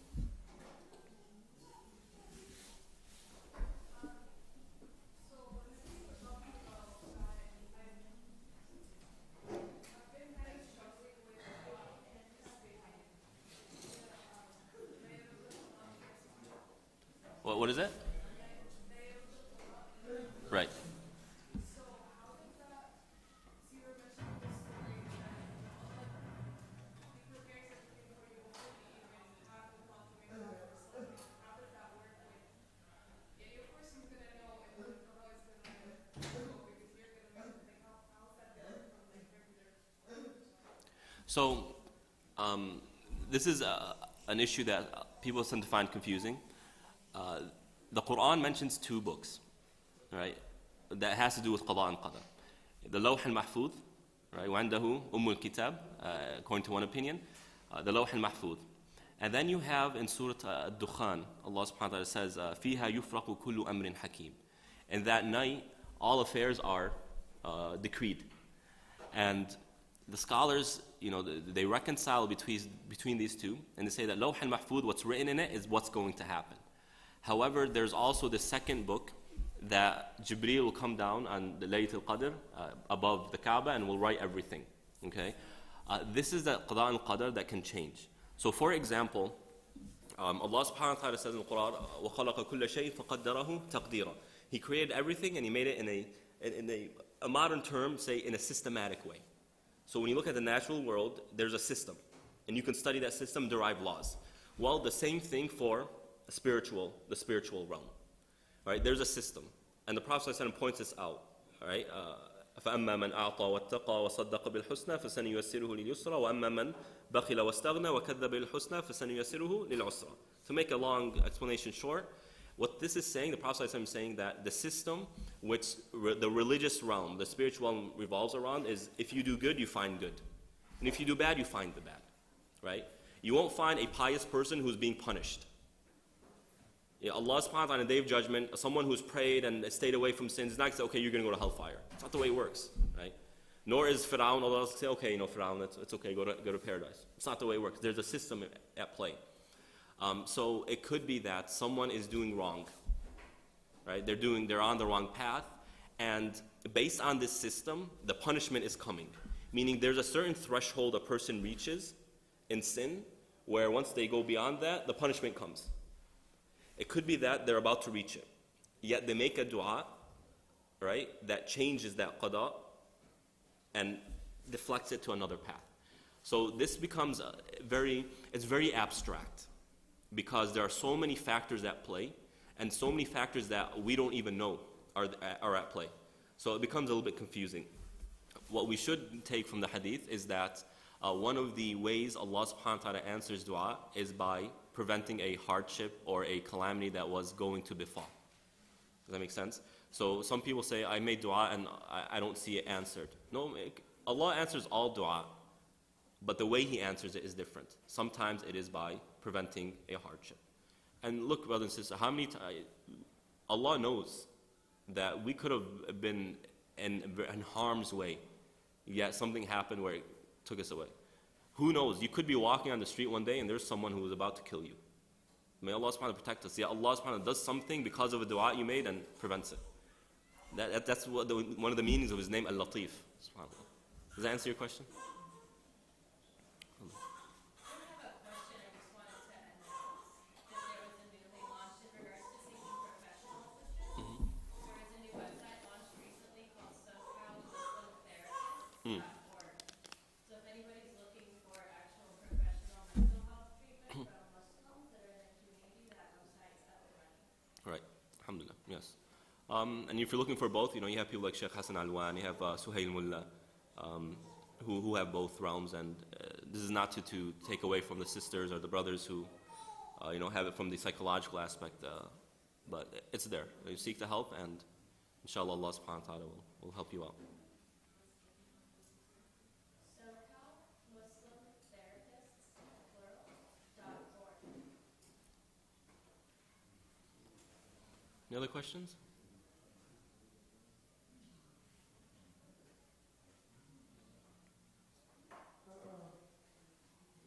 What is it? Right. So, this is an issue that people tend to find confusing. The Quran mentions two books, right, that has to do with Qada and Qadar. The Lawh al-Mahfuz, right, وعنده أم الكتاب, according to one opinion, the Lawh al-Mahfuz. And then you have in Surah Ad-Dukhan, Allah subhanahu wa ta'ala says, فِيهَا يُفْرَقُ كُلُّ أَمْرٍ حَكِيمٍ. In that night, all affairs are decreed. And the scholars, they reconcile between these two, and they say that Lawh al-Mahfuz, what's written in it is what's going to happen. However, there's also the second book that Jibreel will come down on the Laylat al-Qadr above the Kaaba and will write everything. Okay, this is the Qada and Qadar that can change. So, for example, Allah subhanahu wa ta'ala says in the Quran, وَخَلَقَ كُلَّ شَيْءٍ فَقَدَّرَهُ تَقْدِيرًا. He created everything and He made it a modern term, say in a systematic way. So when you look at the natural world, there's a system. And you can study that system, derive laws. Well, the same thing for the spiritual realm. Right? There's a system. And the Prophet ﷺ points this out. Right? فَأَمَّا مَنْ أَعْطَى وَاتَّقَى وَصَدَّقَ بِالْحُسْنَى فَسَنُيَسِّرُهُ لِلْيُسْرَى وَأَمَّا مَنْ بَخِلَ وَاسْتَغْنَى وَكَذَّبَ بِالْحُسْنَى فَسَنُيَسِّرُهُ لِلْعُسْرَى. To make a long explanation short, what this is saying, the Prophet ﷺ is saying that the system which the religious realm, the spiritual realm revolves around is if you do good, you find good. And if you do bad, you find the bad. Right? You won't find a pious person who's being punished. Allah subhanahu wa ta'ala on the day of judgment, someone who's prayed and stayed away from sins is not going to say, okay, you're going to go to hellfire. It's not the way it works. Right? Nor is Fir'aun, Allah will say, okay, Fir'aun, it's okay, go to paradise. It's not the way it works. There's a system at play. So it could be that someone is doing wrong, right? They're on the wrong path, and based on this system, the punishment is coming. Meaning there's a certain threshold a person reaches in sin, where once they go beyond that, the punishment comes. It could be that they're about to reach it, yet they make a dua, right, that changes that qada and deflects it to another path. So this becomes it's very abstract, because there are so many factors at play, and so many factors that we don't even know are at play. So it becomes a little bit confusing. What we should take from the hadith is that one of the ways Allah subhanahu wa ta'ala answers dua is by preventing a hardship or a calamity that was going to befall. Does that make sense? So some people say, I made dua and I don't see it answered. No, Allah answers all dua, but the way He answers it is different. Sometimes it is by preventing a hardship. And look, brothers and sisters, how many times Allah knows that we could have been in harm's way, yet something happened where it took us away. Who knows? You could be walking on the street one day and there's someone who is about to kill you. May Allah subhanahu wa ta'ala protect us. Yet Allah subhanahu wa ta'ala does something because of a dua you made and prevents it. That's one of the meanings of His name, Al-Latif. Does that answer your question? So if anybody's looking for actual professional mental health treatment from Muslims that are in the community, that website's up and running. Right. Alhamdulillah. Yes. And if you're looking for both, you have people like Sheikh Hassan Alwan, you have Suhail Mullah, who have both realms. And this is not to take away from the sisters or the brothers who, have it from the psychological aspect. But it's there. You seek the help, and inshallah Allah subhanahu wa ta'ala will help you out. Any other questions?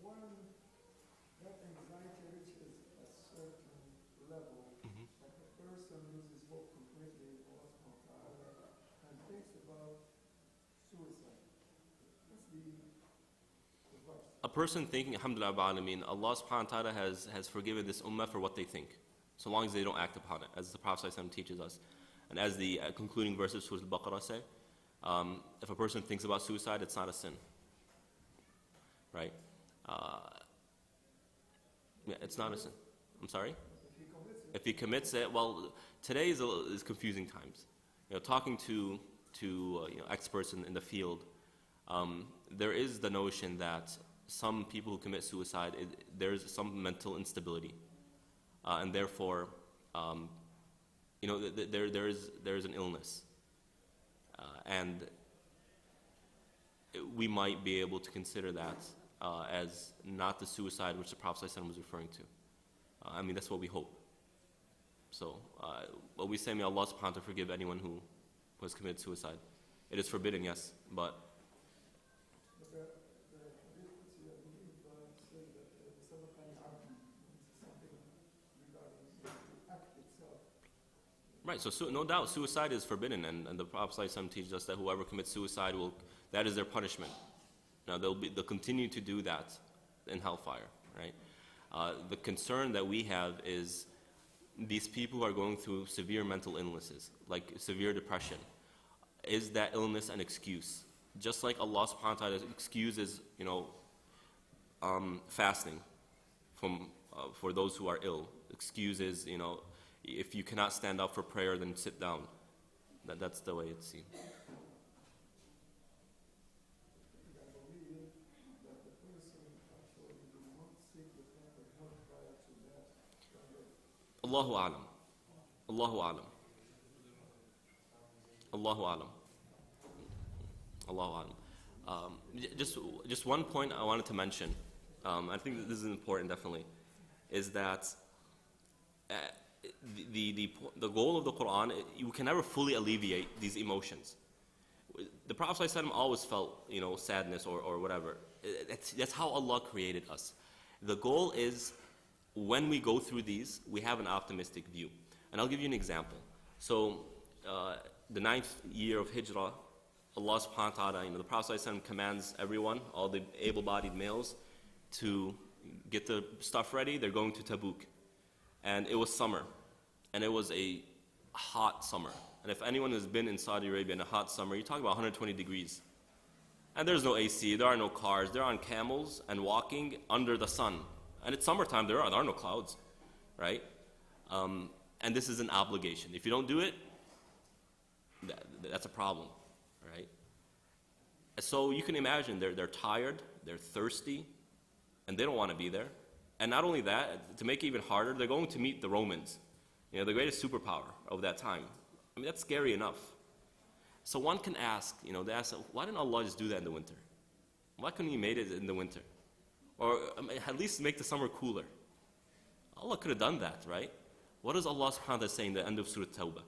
When that anxiety reaches a certain level, like a person loses hope completely in Allah subhanahu wa ta'ala and thinks about suicide. What's the verse? A person thinking, alhamdulillah, Allah subhanahu wa ta'ala has forgiven this ummah for what they think, so long as they don't act upon it, as the Prophet ﷺ teaches us. And as the concluding verses of Surah Al-Baqarah say, if a person thinks about suicide, it's not a sin. Right? It's not a sin. I'm sorry? If he commits it, well, today is confusing times. Talking to experts in the field, there is the notion that some people who commit suicide, there's some mental instability. And therefore, there is an illness, and we might be able to consider that as not the suicide which the Prophet ﷺ was referring to. That's what we hope. So, what we say, may Allah subhanahu wa ta'ala forgive anyone who has committed suicide. It is forbidden, yes, but right, so no doubt suicide is forbidden, and the Prophet ﷺ teaches us that whoever commits suicide that is their punishment. Now they'll continue to do that in hellfire, right? The concern that we have is these people who are going through severe mental illnesses, like severe depression. is that illness an excuse? Just like Allah subhanahu wa ta'ala excuses, fasting for those who are ill. Excuses, if you cannot stand up for prayer, then sit down. That's the way it's seen. I believe that the person actually did not seek the proper help prior to that. Allahu alam. Allahu alam. Allahu alam. Allahu alam. Just one point I wanted to mention. I think that this is important, definitely, is that the goal of the Quran, you can never fully alleviate these emotions. The Prophet ﷺ always felt, sadness or whatever. That's how Allah created us. The goal is, when we go through these, we have an optimistic view. And I'll give you an example. So, the 9th year of Hijrah, Allah subhanahu wa ta'ala, the Prophet ﷺ commands everyone, all the able-bodied males, to get the stuff ready. They're going to Tabuk. And it was summer. And it was a hot summer. And if anyone has been in Saudi Arabia in a hot summer, you're talking about 120 degrees. And there's no AC, there are no cars, they're on camels and walking under the sun. And it's summertime, there are no clouds, right? And this is an obligation. If you don't do it, that's a problem, right? So you can imagine they're tired, they're thirsty, and they don't want to be there. And not only that, to make it even harder, they're going to meet the Romans, the greatest superpower of that time. I mean, that's scary enough. So one can ask, they ask, why didn't Allah just do that in the winter? Why couldn't He made it in the winter? Or at least make the summer cooler? Allah could have done that, right? What does Allah subhanahu wa ta'ala say in the end of Surah Tawbah?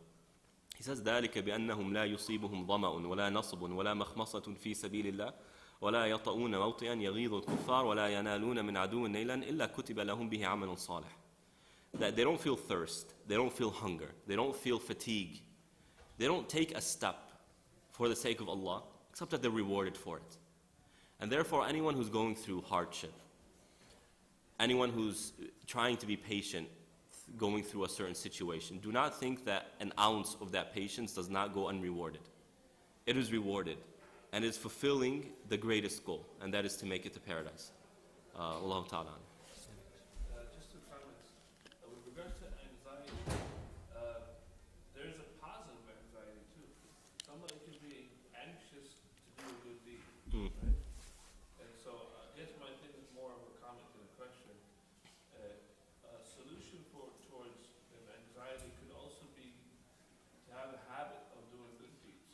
He says, ذَلِكَ بِأَنَّهُمْ لَا يُصِيبُهُمْ ظَمَأٌ وَلَا نَصْبٌ وَلَا مَخْمَصَةٌ فِي سَبِيلِ اللَّهِ وَلَا يَطَؤُونَ مَوْطِئًا يَغِيظُ الْكُفَّارَ وَلَا يَنَالُونَ مِنْ عَدُوٍّ نَيْلًا إِلَّا كُتِبَ لَهُمْ بِهِ عَمَلٌ صَالِحٌ. That they don't feel thirst, they don't feel hunger, they don't feel fatigue. They don't take a step for the sake of Allah, except that they're rewarded for it. And therefore, anyone who's going through hardship, anyone who's trying to be patient, going through a certain situation, do not think that an ounce of that patience does not go unrewarded. It is rewarded, and is fulfilling the greatest goal, and that is to make it to paradise. Allah Ta'ala. Just two comments. With regards to anxiety, there is a positive anxiety too. Somebody can be anxious to do a good deed, right? And so I guess my thing is more of a comment than a question. A solution towards an anxiety could also be to have a habit of doing good deeds,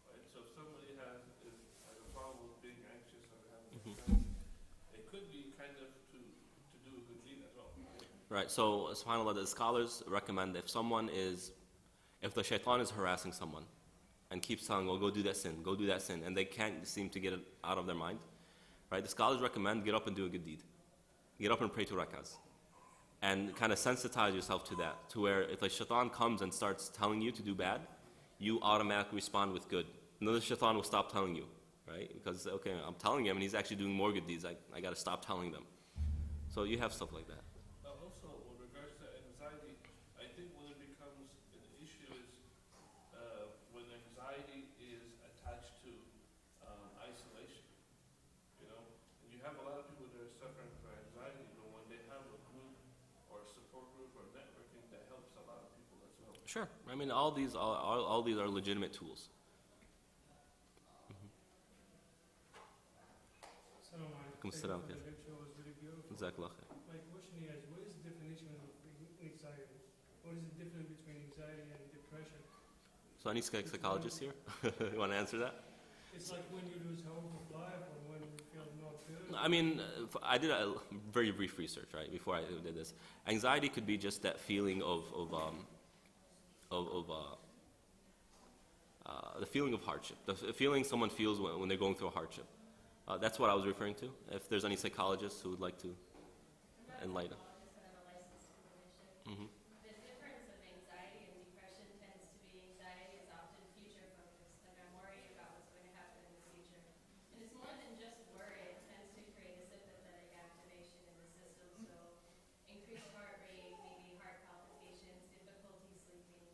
right? So if somebody has a problem with being anxious or having anxiety, it could be kind of to do a good deed as well. Right, so subhanAllah, the scholars recommend if the shaitan is harassing someone and keeps telling, well, go do that sin, and they can't seem to get it out of their mind, right? The scholars recommend get up and do a good deed. Get up and pray 2 rakahs. And kind of sensitize yourself to that, to where if the shaitan comes and starts telling you to do bad, you automatically respond with good. And then the shaitan will stop telling you, right? Because, okay, I'm telling him and he's actually doing more good deeds. I got to stop telling them. So you have stuff like that. Also, with regards to anxiety, I think when it becomes an issue is when anxiety is attached to isolation. And you have a lot of people that are suffering from anxiety, but when they have a group or a support group or networking, that helps a lot of people as well. Sure. I mean, all these are legitimate tools. Thank you for the lecture, was very beautiful. Jazakallah khair. My question is, what is the definition of anxiety? What is the difference between anxiety and depression? So any psychologists here? You want to answer that? It's like when you lose hope of life or when you feel not good. I mean, I did a very brief research, right, before I did this. Anxiety could be just that feeling of the feeling of hardship, the feeling someone feels when they're going through a hardship. That's what I was referring to. If there's any psychologists who would like to enlighten. Mm-hmm. The difference of anxiety and depression tends to be anxiety is often future focused, like I'm worried about what's going to happen in the future. And it's more than just worry, it tends to create a sympathetic activation in the system, so increased heart rate, maybe heart palpitations, difficulty sleeping,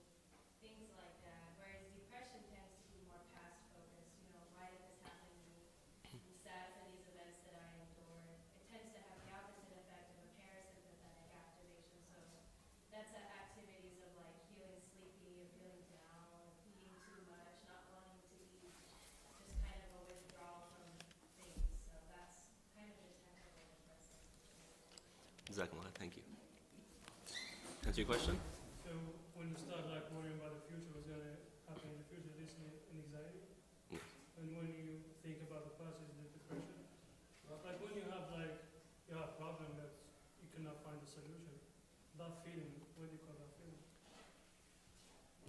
things like that. Whereas depression tends to be more passive. Jazakallah, thank you. Answer your question? So when you start like worrying about the future, what's going to happen in the future, this is an anxiety. Yes. And when you think about the past, is the depression. Like when you have a problem that you cannot find a solution, that feeling, what do you call that feeling?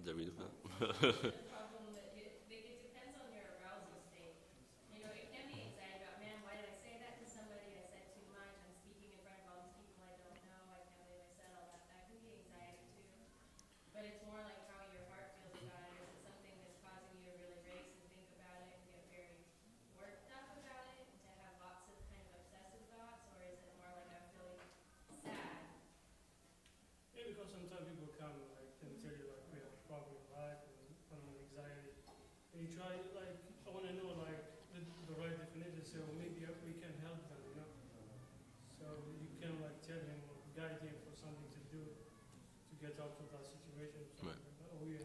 Is that real? The problem that it depends on your arousal state. You know, it can be anxiety about, man, why did I say that to somebody? I said too much. I'm speaking in front of all these people I don't know. I can't believe I said all that. That can be anxiety too. But it's more like how your heart feels about it. Is it something that's causing you to really race and think about it and get very worked up about it and to have lots of kind of obsessive thoughts? Or is it more like I'm feeling sad? Yeah, because sometimes people come like and tell you like we have a problem in life and I don't know, anxiety. And you try like I want to know like the right definition, so maybe we can help them, you know. So you can like tell him or guide him for something to do to get out of that situation. So Right. or he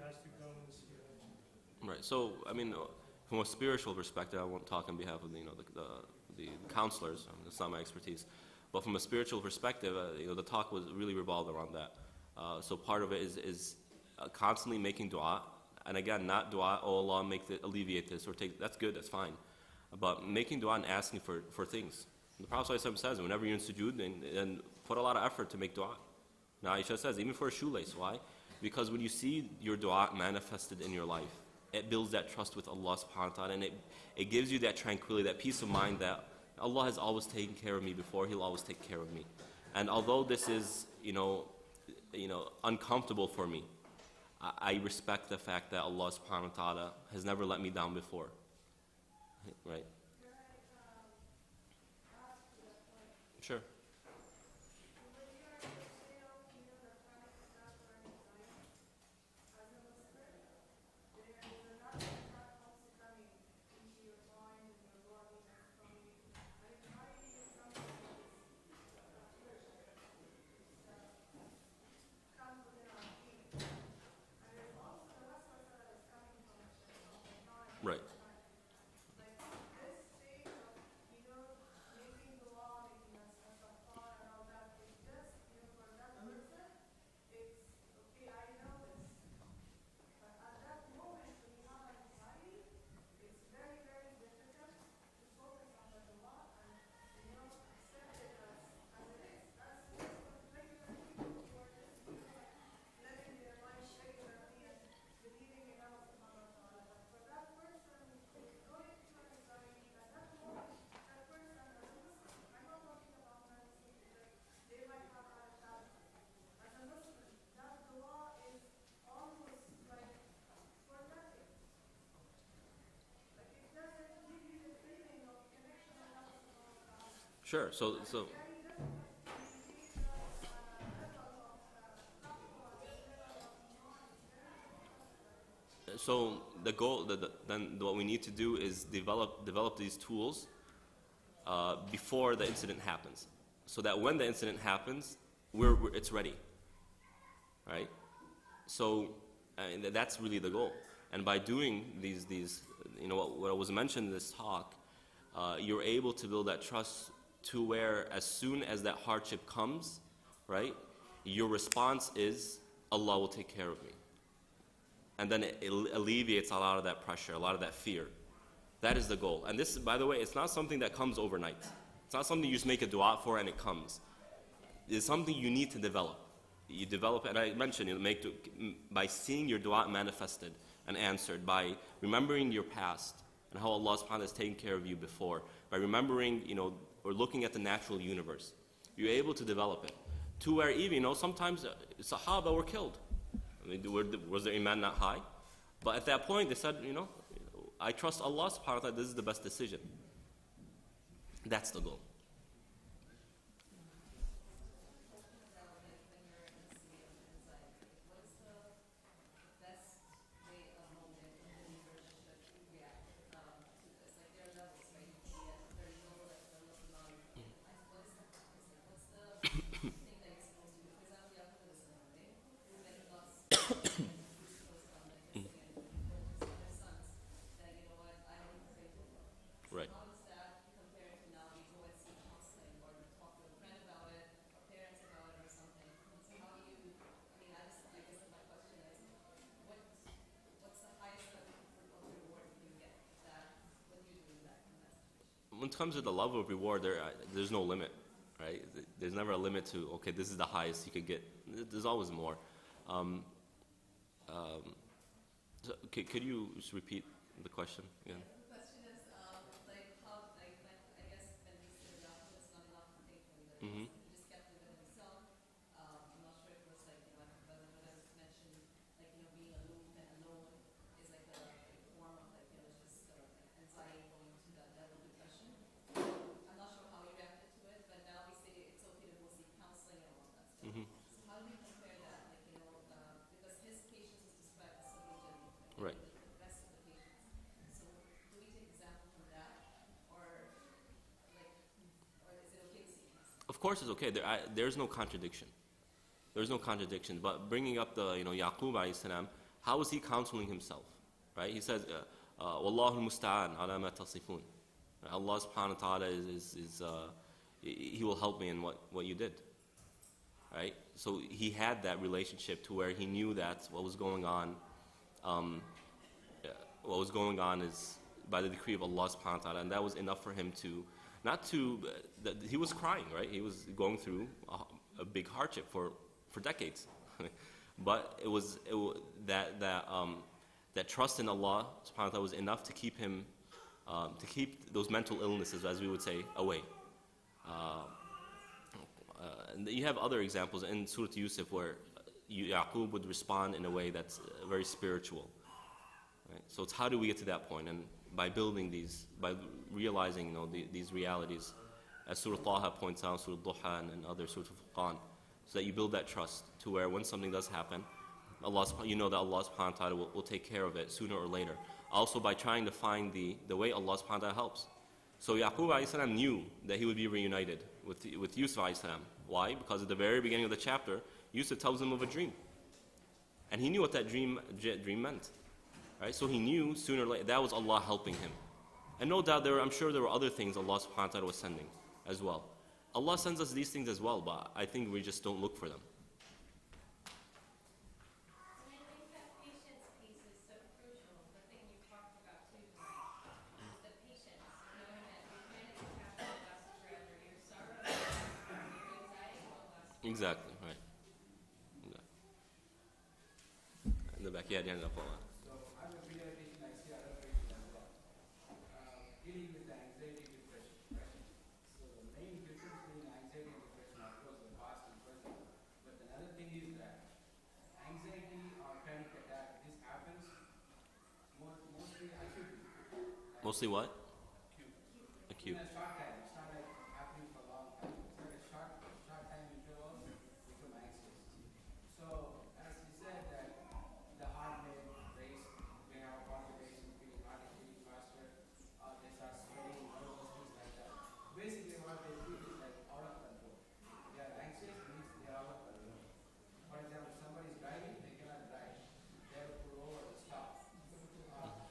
has to go and see that. Right. So, I mean, from a spiritual perspective, I won't talk on behalf of the counselors. It's not my expertise. But from a spiritual perspective, the talk was really revolved around that. So part of it is constantly making dua, and again, not dua, oh Allah, alleviate this or take. That's good. That's fine. But making dua and asking for things. The Prophet ﷺ says, whenever you're in sujood, then put a lot of effort to make dua. Now Aisha says, even for a shoelace. Why? Because when you see your dua manifested in your life, it builds that trust with Allah subhanahu wa ta'ala, and it gives you that tranquility, that peace of mind that Allah has always taken care of me before, He'll always take care of me. And although this is, uncomfortable for me, I respect the fact that Allah subhanahu wa ta'ala has never let me down before. Right? Sure. Right. Sure. So the goal, then what we need to do is develop these tools before the incident happens, so that when the incident happens, it's ready, right? So that's really the goal. And by doing these what was mentioned in this talk, you're able to build that trust to where as soon as that hardship comes, right, your response is, Allah will take care of me. And then it alleviates a lot of that pressure, a lot of that fear. That is the goal. And this, by the way, it's not something that comes overnight. It's not something you just make a dua for and it comes. It's something you need to develop. You develop, and I mentioned, by seeing your dua manifested and answered, by remembering your past and how Allah subhanahu wa ta'ala has taken care of you before, by remembering, or looking at the natural universe, you're able to develop it. To where even, sometimes Sahaba were killed. I mean, was their iman not high? But at that point, they said, I trust Allah subhanahu wa ta'ala, this is the best decision. That's the goal. Right. when it comes to the level of reward, there's no limit, right? There's never a limit to, okay, this is the highest you could get. There's always more. So, could you just repeat the question again? The question is, like how, like when, I guess when he said Yaqub is not enough to take him, that Mm-hmm. he just kept it within himself. I'm not sure if it was like, whether it was mentioned, like, being aloof and alone is like a form of like, just like anxiety going to that level of depression. I'm not sure how he reacted to it, but now we say it's okay to go seek counseling and all of that stuff. Mm-hmm. So how do we compare that? Like, because his patience is described as submitted, Right. the rest of the patients. So do we take example from that, or is it okay to seek counseling? Of course, it's okay. There's no contradiction. There's no contradiction. But bringing up the Yaqub alayhi salam, how is he counseling himself? Right? He says, "Wallahu musta'an ala ma tasifun." Allah subhanahu wa taala He will help me in what you did. Right? So he had that relationship to where he knew that what was going on is by the decree of Allah subhanahu wa ta'ala, and that was enough for him to, he was crying, right? He was going through a big hardship for decades. But that trust in Allah subhanahu wa ta'ala was enough to keep him, to keep those mental illnesses, as we would say, away. And you have other examples in Surah Yusuf where Yaqub would respond in a way that's very spiritual. Right? So it's how do we get to that point? And by building these, by realizing these realities, as Surah Taha points out, Surah Duha and other Surah Furqan, so that you build that trust to where when something does happen, that Allah subhanahu wa ta'ala will take care of it sooner or later. Also by trying to find the way Allah subhanahu wa ta'ala helps. So Yaqub alayhi salam knew that he would be reunited with Yusuf alayhi salam. Why? Because at the very beginning of the chapter, Yusuf tells him of a dream. And he knew what that dream meant. Right? So he knew sooner or later that was Allah helping him. And no doubt I'm sure there were other things Allah subhanahu wa ta'ala was sending as well. Allah sends us these things as well, but I think we just don't look for them. And I think that patience piece is so crucial. The thing you talked about too tonight is the patience, knowing that your panic attack will last forever, your sorrow will last forever, your anxiety will last forever. Exactly, right. In the back, yeah, the end up all that. So I'm a pediatrician, I see other patients as well. Dealing with the anxiety, depression, right? So the main difference between anxiety and depression, of course, the past and present. But another thing is that anxiety or panic attack, this happens mostly acutely. Mostly what? In Acute. a short time. It's not like happening for a long time. It's like a short time interval, become anxious. So as he said that the heart may race, may have palpitation, heart is beating faster, they start sweating, all those things like that. Basically what they feel is like out of control. They are anxious means they are out of control. For example, somebody is driving, they cannot drive. They have to pull over and stop.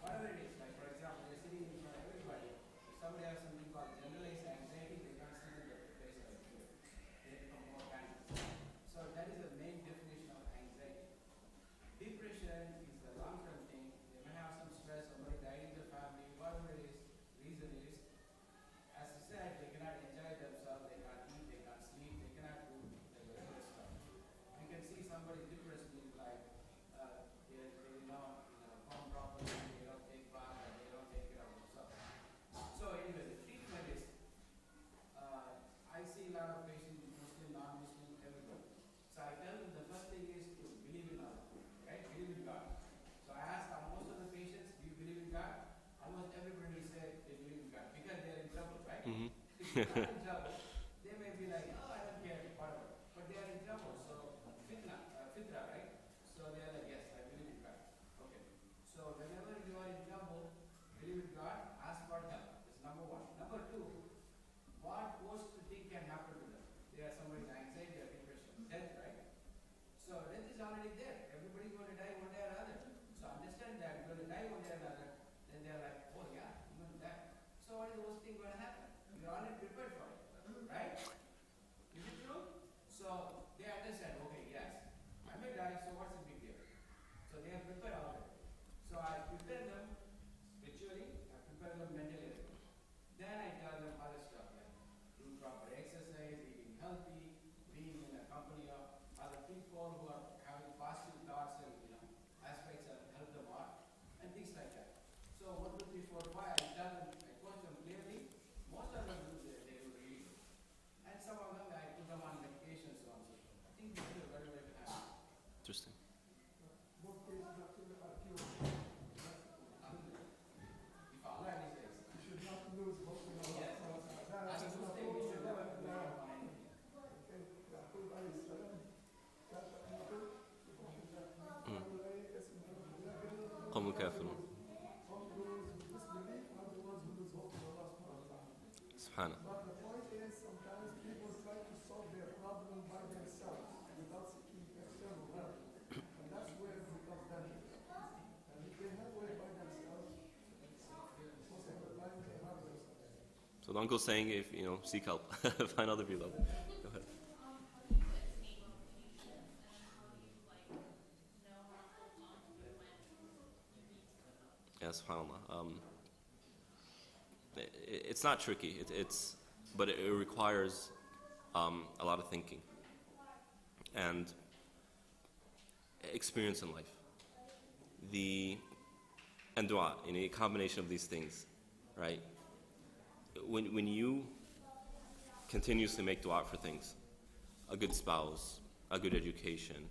Whatever it is, like for example, they're sitting in front of everybody. If somebody has something called generalized anxiety, they can't sit in the place like here. They become more panicked. So that is the main definition of anxiety. Depression is a long-term thing. They may have some stress, somebody died in the family, whatever it is, reason is. As I said, they cannot enjoy themselves, they can't eat, they can't sleep, they cannot do the regular stuff. You can see somebody depressed means like they not perform properly, they don't take bath, and they don't take care of themselves. So anyway, the treatment is, I see a lot of patients, Muslim, non-Muslim, everybody. So I tell them the first thing is to believe in Allah, right? Believe in God. So I ask most of the patients, do you believe in God? Almost everybody said they believe in God because they're in trouble, right? Mm-hmm. If they're not in trouble, they may be like, oh, I don't care, whatever. But they are in trouble, so fitra, right? So they are like, yes, I believe in God. Okay. So whenever you are in trouble, believe in God, ask for help. That's number one. Number two, what worst thing can happen to them? They are somebody's anxiety or depression, death, right? So death is already there. Everybody's going to die one day or another. So understand that you're going to die one day or another. Then they're like, oh yeah, you're going to die. So what is the worst thing going to happen? You're already prepared for it, right? Is it true? So they understand, okay, yes, I may die, so what's the big deal? So they are prepared already. So I prepare them spiritually, I prepare them mentally. Then I tell them, So 1, 2, 3, 4, 5, I tell them, I coach them clearly. Most of them they will read. And some of them I put them on medication, so on and so forth. I think this is a very, very good habit. Interesting. Both cases actually are pure. If Allah says. You should not lose hope in Allah. Yes. That's a good thing. We should never give up on anything. Okay, Yaqub alayhi salam, كان يقول قوم كافرون. all those who disbelieve are the ones who lose hope in Allah subhanahu wa ta'ala. Subhanallah. But the point is, sometimes people try to solve their problem by themselves without seeking external help. And that's where it becomes dangerous. And if they have way by themselves, most of the time they have themselves. So the uncle's saying, if seek help, find other people. Go ahead. Yeah, subhanAllah. It's not tricky. But it requires a lot of thinking and experience in life. And dua, a combination of these things, right? When you continuously make dua for things, a good spouse, a good education,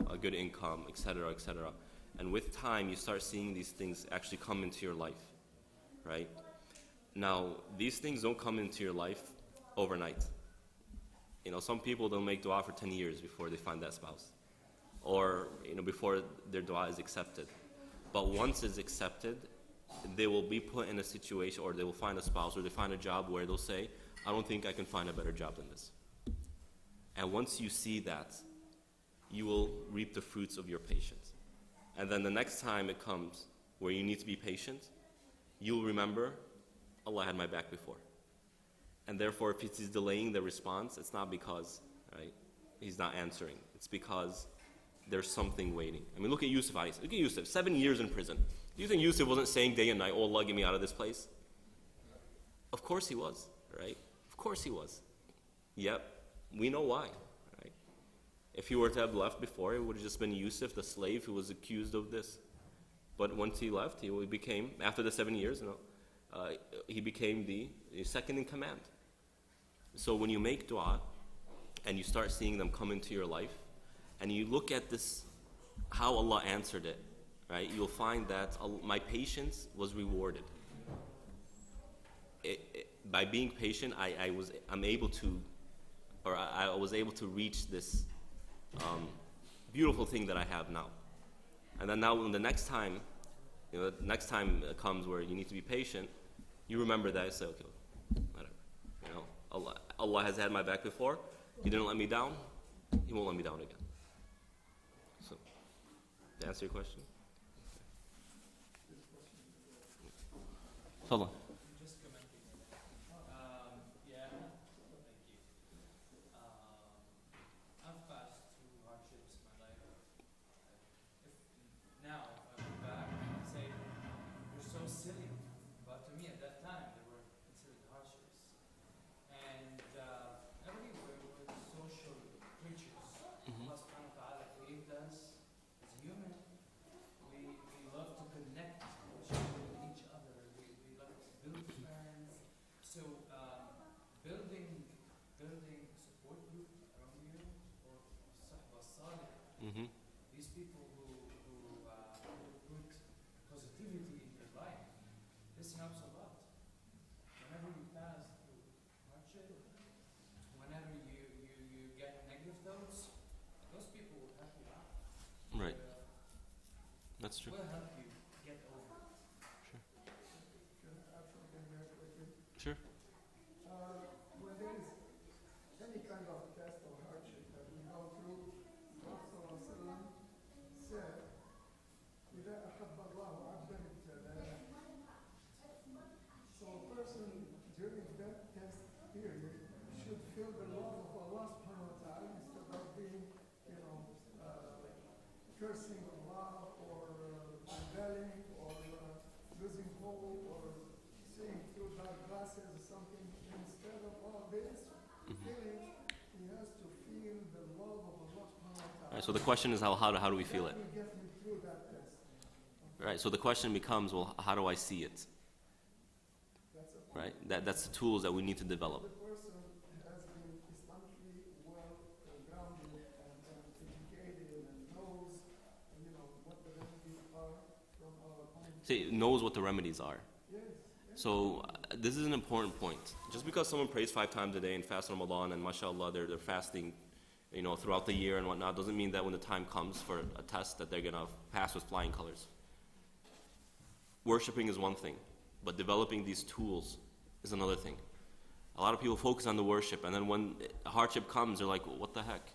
a good income, etc., etc., and with time you start seeing these things actually come into your life, right? Now, these things don't come into your life overnight. Some people don't make dua for 10 years before they find that spouse, or before their dua is accepted. But once it's accepted, they will be put in a situation, or they will find a spouse, or they find a job where they'll say, I don't think I can find a better job than this. And once you see that, you will reap the fruits of your patience. And then the next time it comes where you need to be patient, you'll remember, Allah had my back before. And therefore, if He's delaying the response, it's not because He's not answering. It's because there's something waiting. I mean, look at Yusuf. Look at Yusuf, 7 years in prison. Do you think Yusuf wasn't saying day and night, oh Allah, get me out of this place? Of course he was, right? Of course he was. Yep, we know why, right? If he were to have left before, it would have just been Yusuf, the slave, who was accused of this. But once he left, he became, after the 7 years, he became the second in command. So when you make dua, and you start seeing them come into your life, and you look at this, how Allah answered it, right? You'll find that my patience was rewarded. By being patient, I was able to reach this beautiful thing that I have now. And then now, when the next time comes where you need to be patient, you remember that and say, okay, whatever. Allah has had my back before. He didn't let me down. He won't let me down again. So, to answer your question. Hold on. Just commenting. Thank you. I've passed through hardships in my life. If I look back and say, you're so silly, but to me at that time they were considered hardships. And everywhere we're social creatures. Allah subhanahu wa ta'ala created us as human. We love to connect with each other. We love to build friends. So building a support group around you, or sahba salih, these people who put positivity in your life, this helps a lot. Whenever you pass through hardship, whenever you get negative thoughts, those people will help you out. Right. That's true. Will help you get over it. Can I add something very quickly? Sure. When there is any kind of test or hardship that we go through, Prophet ﷺ said, إِذَا أَحَبَّ اللَّهُ عَبْدًا ابْتَلَاهُ. So a person during that test period should feel the love of Allah subhanahu wa ta'ala instead of being, cursing Allah or rebelling or losing hope or seeing through dark glasses or something. Instead of all this feeling, he has to feel the love of Allah subhanahu wa ta'ala. All right, so the question is how do we feel it? That will get me through that test. Right. So the question becomes, well, how do I see it? That's a point. Right. That's the tools that we need to develop. The person has been Islamically well grounded and educated and knows, what the remedies are from our own. See, knows what the remedies are. Yes. So this is an important point. Just because someone prays 5 times a day and fasts Ramadan and mashallah they're fasting, throughout the year and whatnot, doesn't mean that when the time comes for a test that they're gonna pass with flying colors. Worshipping is one thing, but developing these tools is another thing. A lot of people focus on the worship, and then when a hardship comes, they're like, what the heck?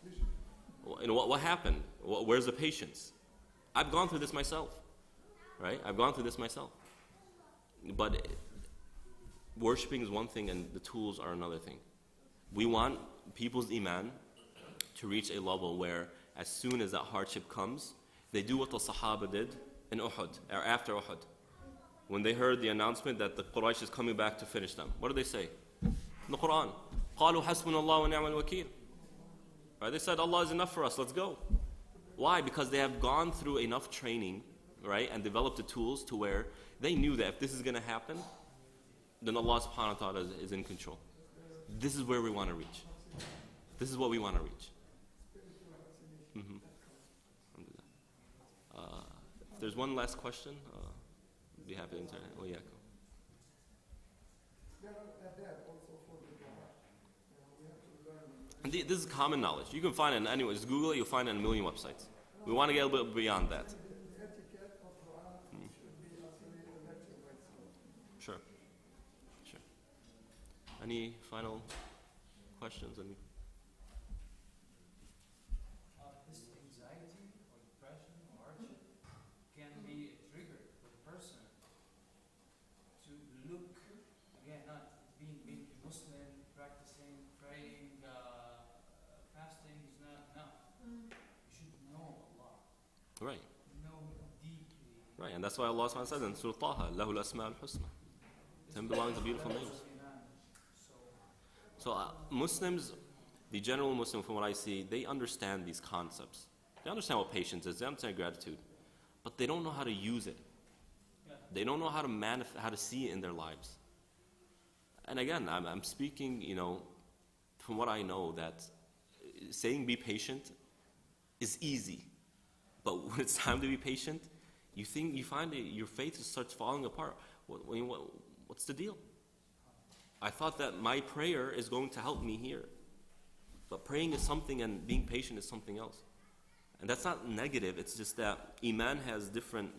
What happened? Where's the patience? I've gone through this myself, right? I've gone through this myself. But worshipping is one thing, and the tools are another thing. We want people's iman to reach a level where as soon as that hardship comes, they do what the Sahaba did in Uhud, or after Uhud. When they heard the announcement that the Quraysh is coming back to finish them, what do they say? In the Quran, قَالُوا حَسْبُنَ اللَّهُ وَنِعْمَ الْوَكِيلُ. Right? They said, Allah is enough for us, let's go. Why? Because they have gone through enough training, right, and developed the tools to where they knew that if this is going to happen, then Allah subhanahu wa ta'ala is in control. This is where we want to reach. This is what we want to reach. Mm-hmm. If there's one last question, I'd be happy to answer it. Oh, yeah. There are that also for the dua. We have to learn. And this is common knowledge. You can find it anywhere. Just Google it, you'll find it on a million websites. We want to get a little bit beyond that. The etiquette of dua should be actually a lecture by itself. Sure. Any final questions? This anxiety or depression or hardship can be a trigger for the person to look, again, not being Muslim, practicing, praying, fasting is not enough. You should know Allah. Right. Know deeply. Right, and that's why Allah subhanahu wa ta'ala says in Surah Taha, Lahu al-asma'ul husna. To him belongs the beautiful names. So Muslims, the general Muslim from what I see, they understand these concepts. They understand what patience is, they understand gratitude, but they don't know how to use it. They don't know how to how to see it in their lives. And again, I'm speaking, from what I know, that saying be patient is easy, but when it's time to be patient, you find that your faith starts falling apart. What's the deal? I thought that my prayer is going to help me here. But praying is something and being patient is something else. And that's not negative, it's just that Iman has different,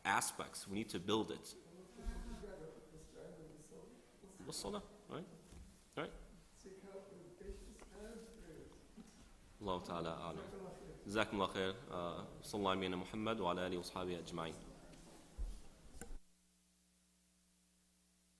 aspects. We need to build it. Wassalah, right? Right? Seek help with patience and prayers. Allah ta'ala a'lam. جزاكم الله خير. صلى الله على نبينا محمد وعلى آله وصحبه أجمعين.